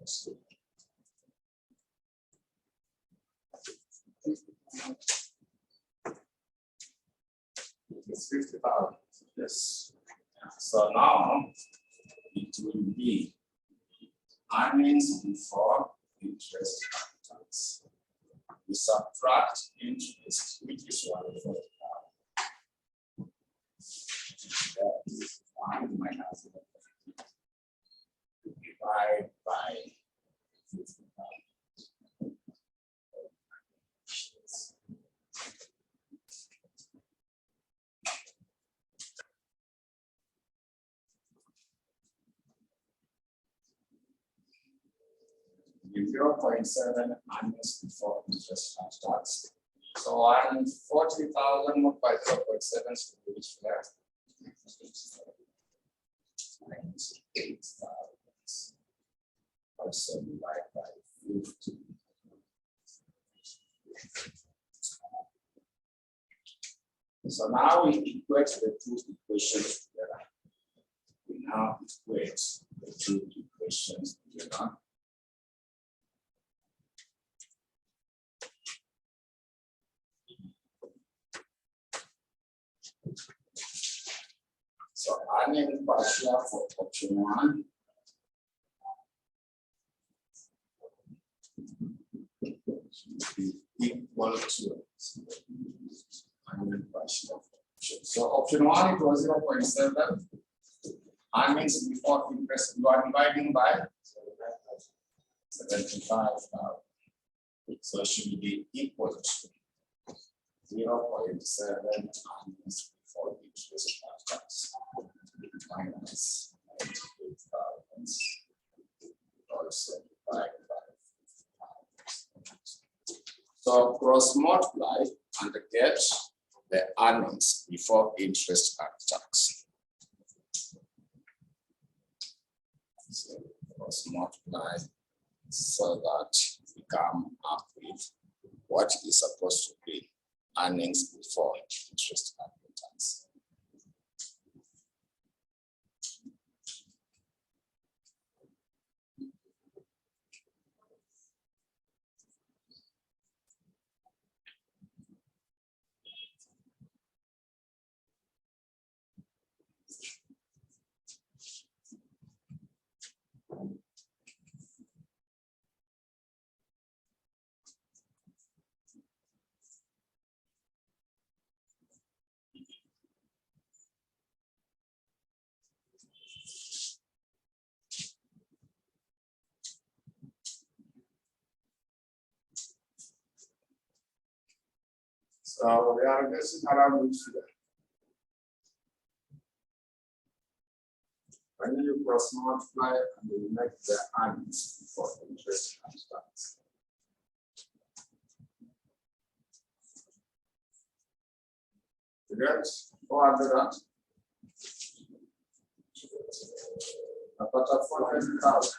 It's 50,000. Yes. So now it will be earnings before interest and tax. We subtract interest, which is 140,000. That is 1 minus 140,000. Divide by 50,000. With 0.7 earnings before interest and tax. So 140,000 by 0.7 is which left? 98,000. Also divided by 50. So now we equate the two equations together. We now equate the two equations together. So earning per share for option 1 be equal to earning per share for option. So option 1 it was 0.7. Earnings before interest you are dividing by 75,000. So it should be equal to 0.7 earnings before interest and tax minus 98,000 also divided by 50,000. So cross multiply and get the earnings before interest and tax. So cross multiply so that we come up with what is supposed to be earnings before interest and tax. So we are guessing around which figure. When you cross multiply and you make the earnings before interest and tax. You get 400. About 400,000.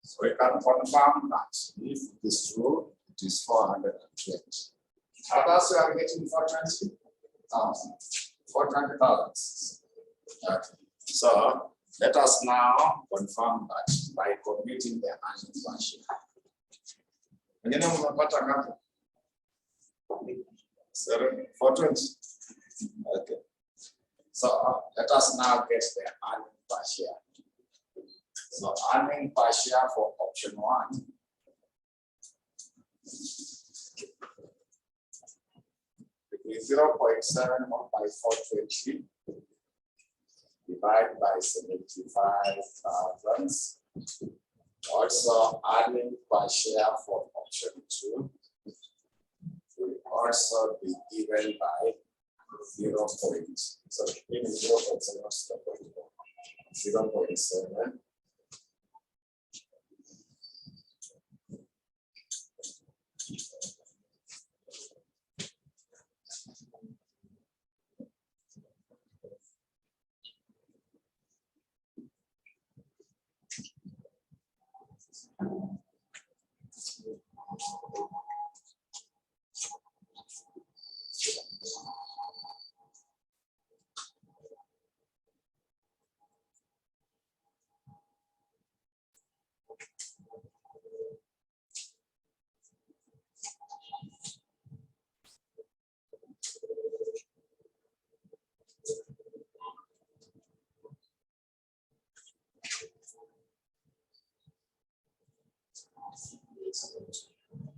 So we can confirm that if it is true, it is 420. Others we are getting 420,000. 420,000. Okay. So let us now confirm that by computing the earnings per share. Wengine mmepata ngapi? 420. Okay. So let us now get the earning per share. So earning per share for option 1 with 0.7 by 420 divided by 75,000. Also, earning per share for option 2 will also be given by 0. So in 0.7.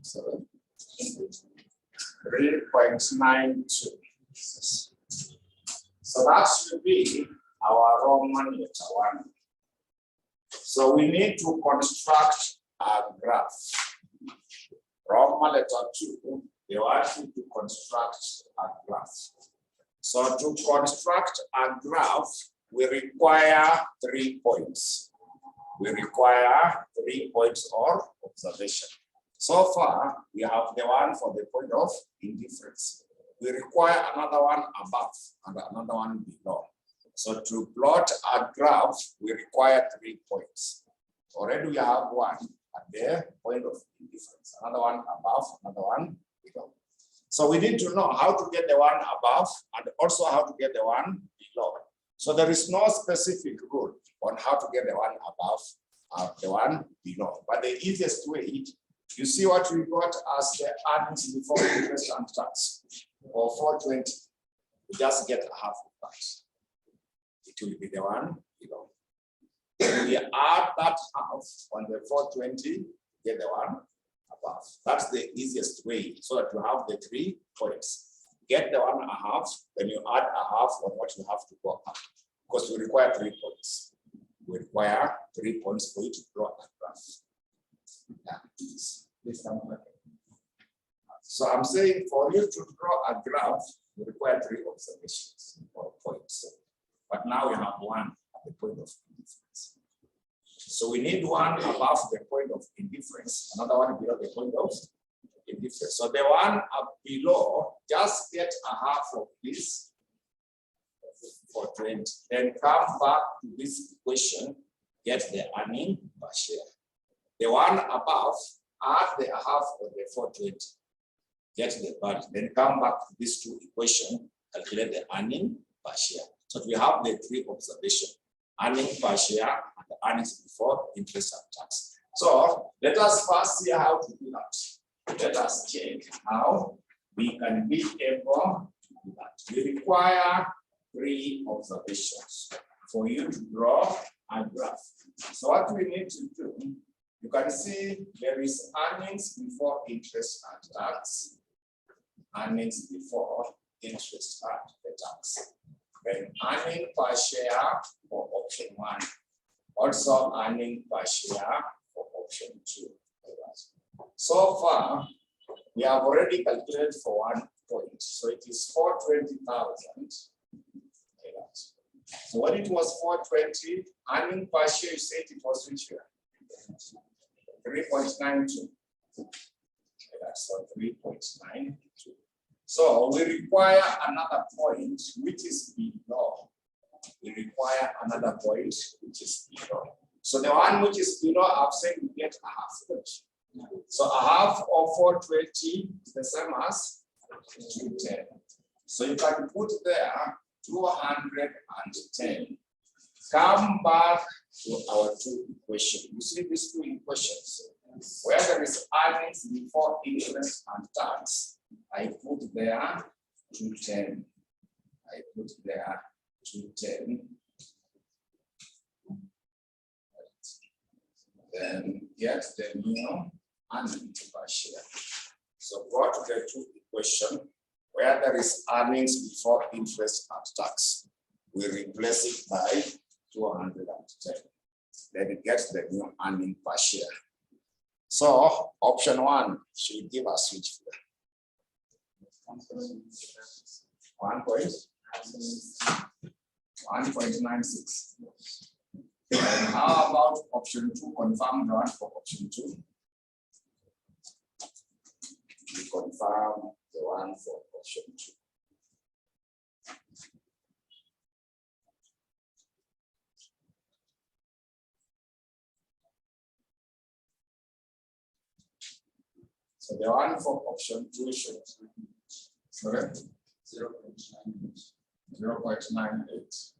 So 3.92. So that should be our Roman letter 1. So we need to construct a graph. Roman letter 2, they want you to construct a graph. So to construct a graph, we require 3 points. We require 3 points of observation. So far, we have the one for the point of indifference. We require another one above and another one below. So to plot a graph, we require 3 points. Already we have one at the point of indifference, another one above, another one below. So we need to know how to get the one above and also how to get the one below. So there is no specific rule on how to get the one above and the one below. But the easiest way, you see what we got as the earnings before interest and tax, or 420. We just get half of that. It will be the one below. We add that half on the 420, get the one above. That's the easiest way, so that you have the 3 points. Get the 1.5, then you add a half on what you have to go up. Because we require 3 points. We require 3 points for you to draw a graph. Yeah, so I'm saying for you to draw a graph, you require 3 observations or points. But now we have one at the point of indifference. So we need one above the point of indifference, another one below the point of indifference. So the one up below, just get a half of this for 20. Then come back to this equation, get the earning per share. The one above, add the half of the 420, get the value. Then come back to these 2 equations, calculate the earning per share. So we have the 3 observations, earning per share and the earnings before interest and tax. So let us first see how to do that. Let us check how we can be able to do that. We require 3 observations for you to draw a graph. So what we need to do, you can see there is earnings before interest and tax, earnings before interest and the tax. Then earning per share for option 1, also earning per share for option 2. So far, we have already calculated for 1 point. So it is 420,000. So when it was 420, earning per share, you said it was which year? 3.92. So 3.92. So we require another point which is below. We require another point which is below. So the one which is below, I've said we get a half. So a half of 420 is the same as 210. So you can put there 210. Come back to our 2 equations. You see these 2 equations where there is earnings before interest and tax. I put there 210. I put there 210. Then get the new earnings per share. So go to the 2 equation. where there is earnings before interest and tax, we replace it by 210. Then it gets the new earning per share. So option 1 should give us which figure? 1.96. And how about option 2? Confirm the one for option 2. We confirm the one for option 2. So the one for option 2 should sorry, 0.98.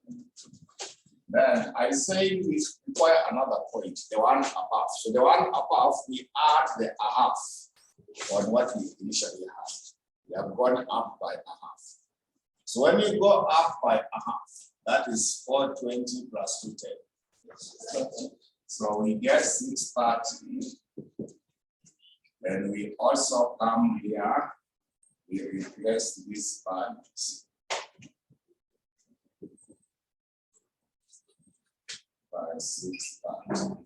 Then I say we require another point, the one above. So the one above, we add the a half on what we initially had. We have gone up by a half. So when you go up by a half, that is 420 plus 210. So we get 630. Then we also come here, we replace these values by 630.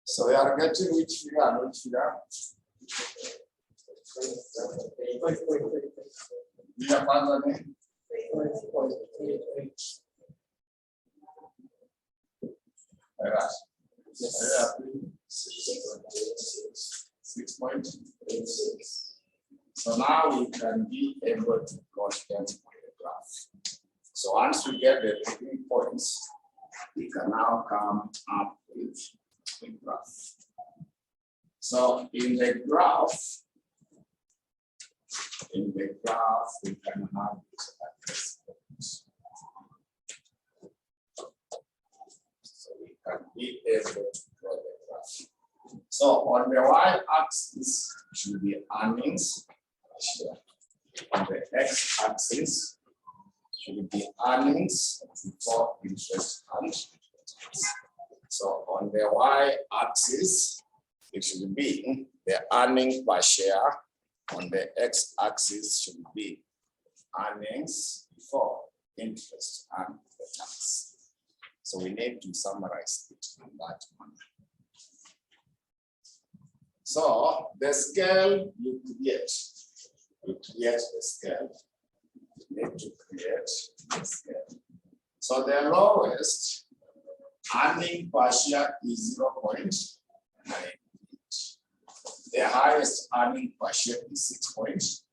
So we are getting which figure and which figure? We are partnering. Right. 6.86. So now we can be able to plot them on the graph. So once we get the 3 points, we can now come up with the graph. So in the graph, we can have this at this point. So we can be able to draw the graph. So on the y-axis should be earnings. On the x-axis should be earnings before interest and tax. So on the y-axis, it should be the earnings per share. On the x-axis should be earnings before interest and the tax. So we need to summarize it in that manner. So the scale you create the scale. You need to create the scale. So the lowest earning per share is 0.98. The highest earning per share is 6.8.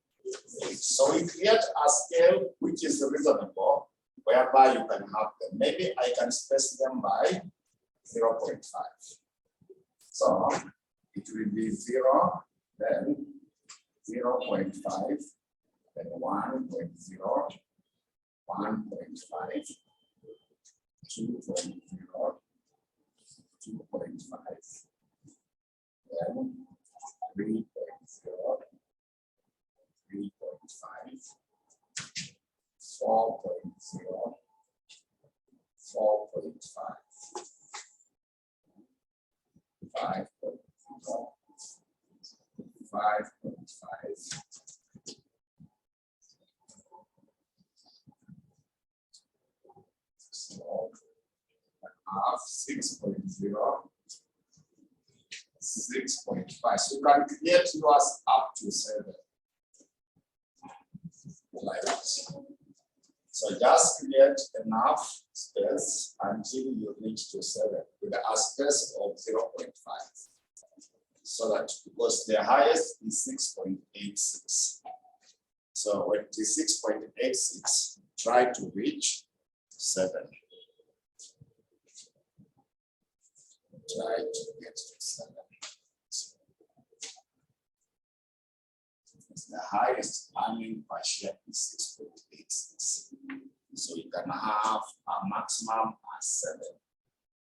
So we create a scale which is reasonable, whereby you can have them. Maybe I can space them by 0.5. So it will be 0, then 0.5, then 1.0, 1.5, 2.0, 2.5, then 3.0, 3.5, 4.0, 4.5, 5.0, 5.5, so half 6.0, 6.5. So you can create yours up to 7. Like that. So just create enough space until you reach to 7 with a space of 0.5. So that because the highest is 6.86. So when it is 6.86, try to reach 7. Try to get to 7. The highest earning per share is 6.86. So you can have a maximum of 7.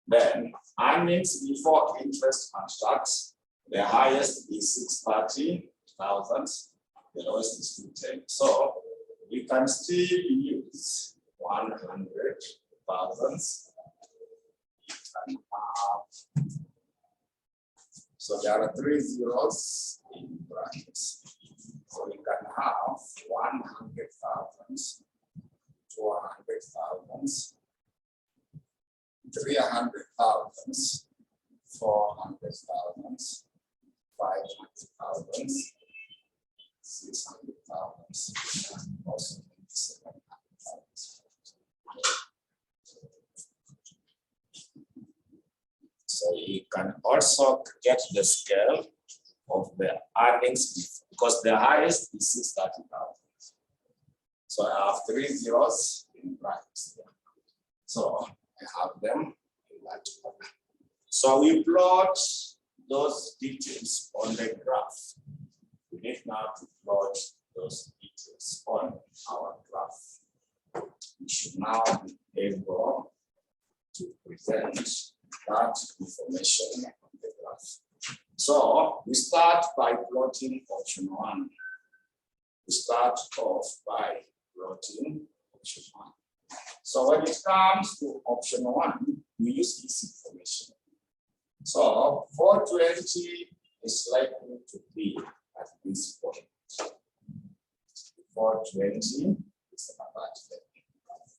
Then earnings before interest and tax, the highest is 630,000, the lowest is 210. So we can still use 100,000. So there are 3 zeros in brackets. So we can have 100,000, 200,000, 300,000, 400,000, 500,000, 600,000, and also 700,000. So you can also get the scale of the earnings because the highest is 630,000. So I have 3 zeros in brackets there. So I have them in that order. So we plot those details on the graph. We need now to plot those details on our graph. We should now be able to present that information on the graph. So we start by plotting option 1. We start off by plotting option 1. So when it comes to option 1, we use this information. So 420 is likely to be at this point. 420 is about that.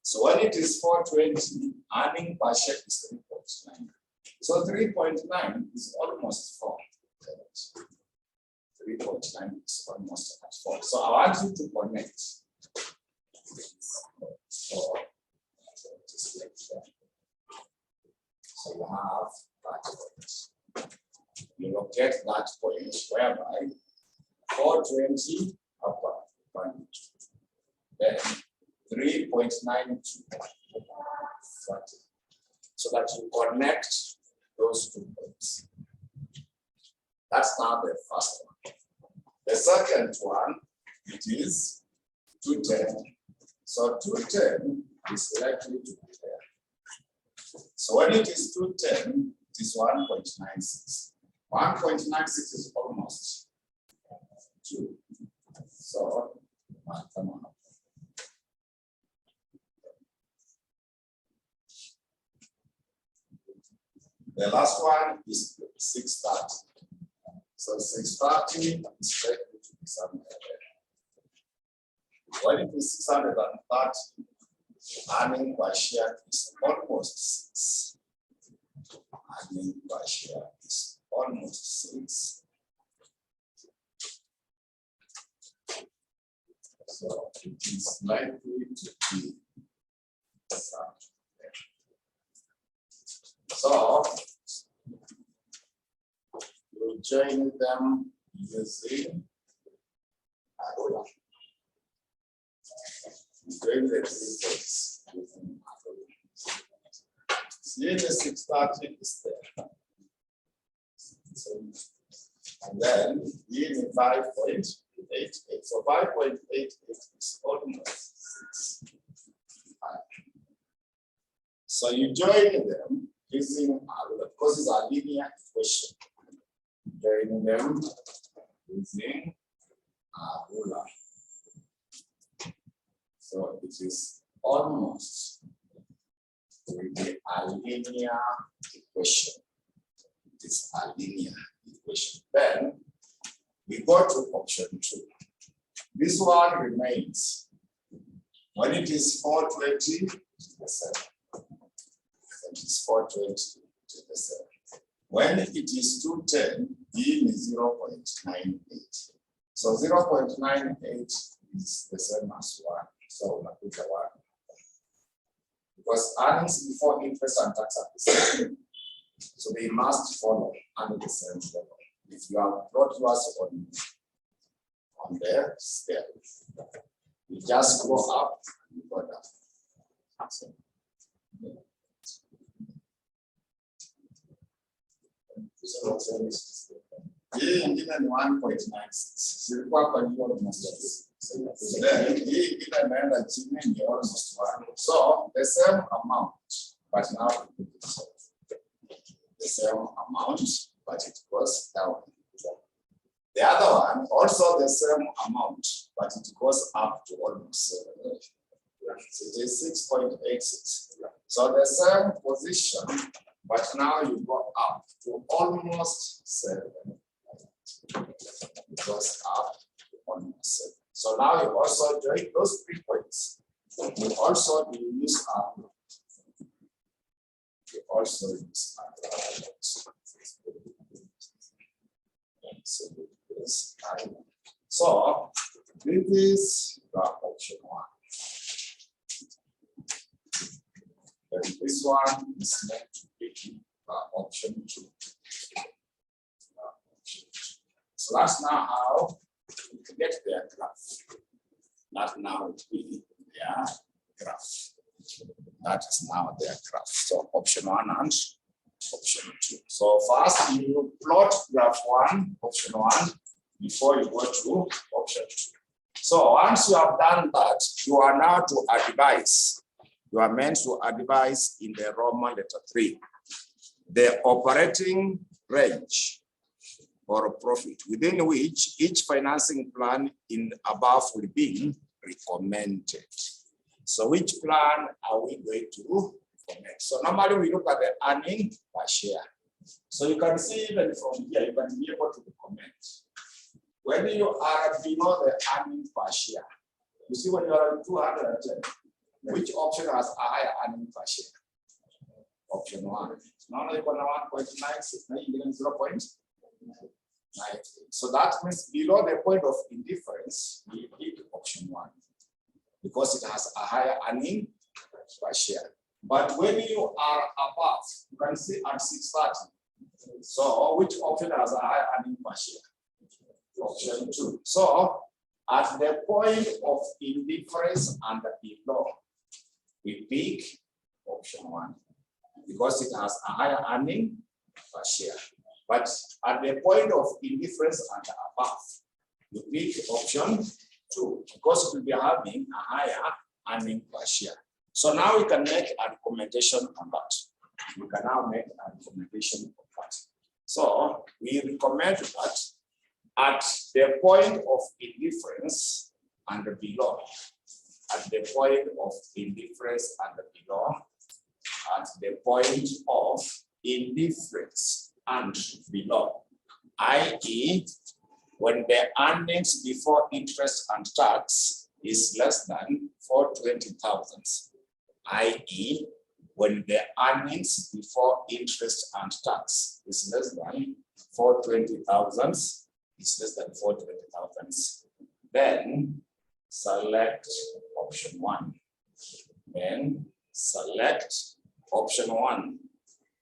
So when it is 420, earning per share is 3.9. So 3.9 is almost 4. 3.9 is almost at 4. So I want you to connect. So you have that point. You locate that point whereby 420 upper magnitude. Then 3.92 so that you connect those 2 points. That's now the first one. The second one, it is 210. So 210 is likely to be there. So when it is 210, it is 1.96. 1.96 is almost 2. So come on. The last one is 630. So 630 is likely to be somewhere there. When it is 630, earning per share is almost 6. Earning per share is almost 6. So it is likely to be somewhere there. So you join them using a ruler. Join the 3 points using a ruler. See, the 630 is there. So, and then in 5.88. So 5.88 is almost 6. So you join them using a ruler because it's a linear equation. Join them using a ruler. So it is almost really a linear equation. It is a linear equation. Then we go to option 2. This one remains. When it is 420 to the 7. It is 420 to the 7. When it is 210, in is 0.98. So 0.98 is the same as 1. So we put a 1. Because earnings before interest and tax are the same. So they must follow under the same level. If you have brought yours on the scale, you just go up and go down. So, Hii ingine ni 1.96. Silikuwa kwa hiyo almost. Then hii ingine imeenda chini ni almost 1. So the same amount, but now the same amount, but it goes down. The other one also the same amount, but it goes up to almost 7. It is 6.86. So the same position, but now you go up to almost 7. It goes up to almost 7. So now you also join those 3 points. You also use up. You also use up. So this is the option 1. And this one is meant to be option 2. So that's now how we get their graph. That now will be their graph. That is now their graph. So option 1 and option 2. So first you plot graph 1, option 1, before you go to option 2. So once you have done that, you are now to advise. You are meant to advise in the Roman letter 3, the operating range or profit within which each financing plan in above will be recommended. So which plan are we going to recommend? So normally we look at the earning per share. So you can see even from here, you can be able to recommend. When you are below the earning per share, you see when you are 210, which option has a higher earning per share? Option 1. Now you got 1.96, now you get 0.9. So that means below the point of indifference, we pick option 1 because it has a higher earning per share. But when you are above, you can see at 630. So which option has a higher earning per share? Option 2. So at the point of indifference and below, we pick option 1 because it has a higher earning per share. But at the point of indifference and above, you pick option 2 because it will be having a higher earning per share. So now we can make a recommendation on that. We can now make a recommendation on that. So we recommend that at the point of indifference and below, at the point of indifference and below, at the point of indifference and below, i.e., when the earnings before interest and tax is less than 420,000, i.e., when the earnings before interest and tax is less than 420,000, it's less than 420,000, then select option 1. Then select option 1.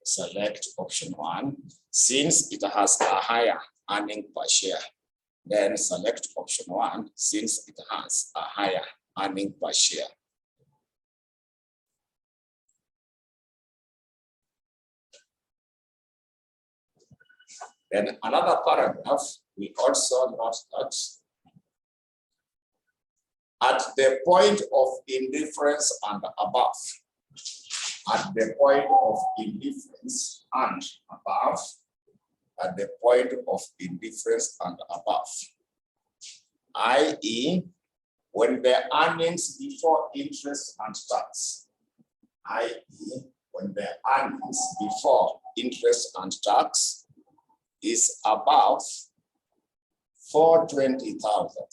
Select option 1 since it has a higher earning per share. Then select option 1 since it has a higher earning per share. Then another paragraph, we also note that at the point of indifference and above, at the point of indifference and above, at the point of indifference and above, i.e., when the earnings before interest and tax, i.e., when the earnings before interest and tax is above 420,000,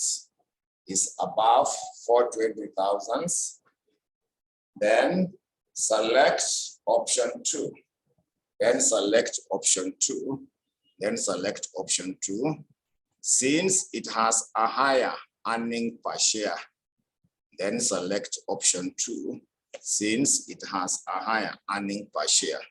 is above 420,000, then select option 2. Then select option 2. Then select option 2 since it has a higher earning per share. Then select option 2 since it has a higher earning per share.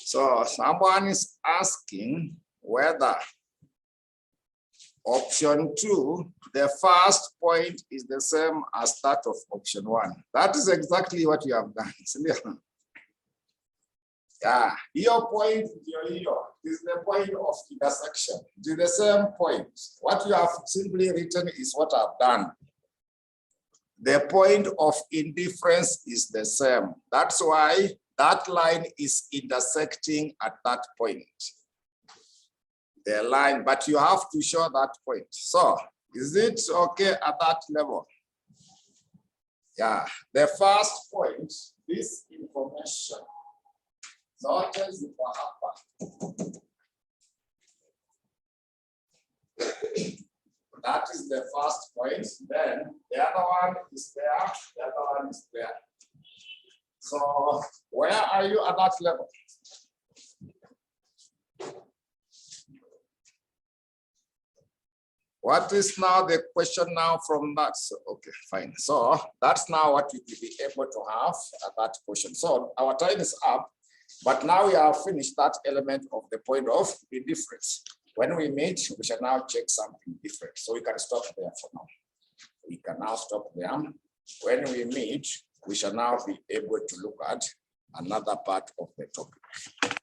So someone is asking whether option 2, the first point is the same as that of option 1. That is exactly what you have done. Yeah, your point is the point of intersection. It is the same point. What you have simply written is what I've done. The point of indifference is the same. That's why that line is intersecting at that point. The line, but you have to show that point. So, is it okay at that level? Yeah, the first point, this information. Zote ziko hapa. That is the first point. Then the other one is there. The other one is there. So where are you at that level? What is now the question now from that? So, okay, fine. So that's now what you will be able to have at that question. So our time is up. But now we have finished that element of the point of indifference. When we meet, we shall now check something different. So we can stop there for now. We can now stop there. When we meet, we shall now be able to look at another part of the topic.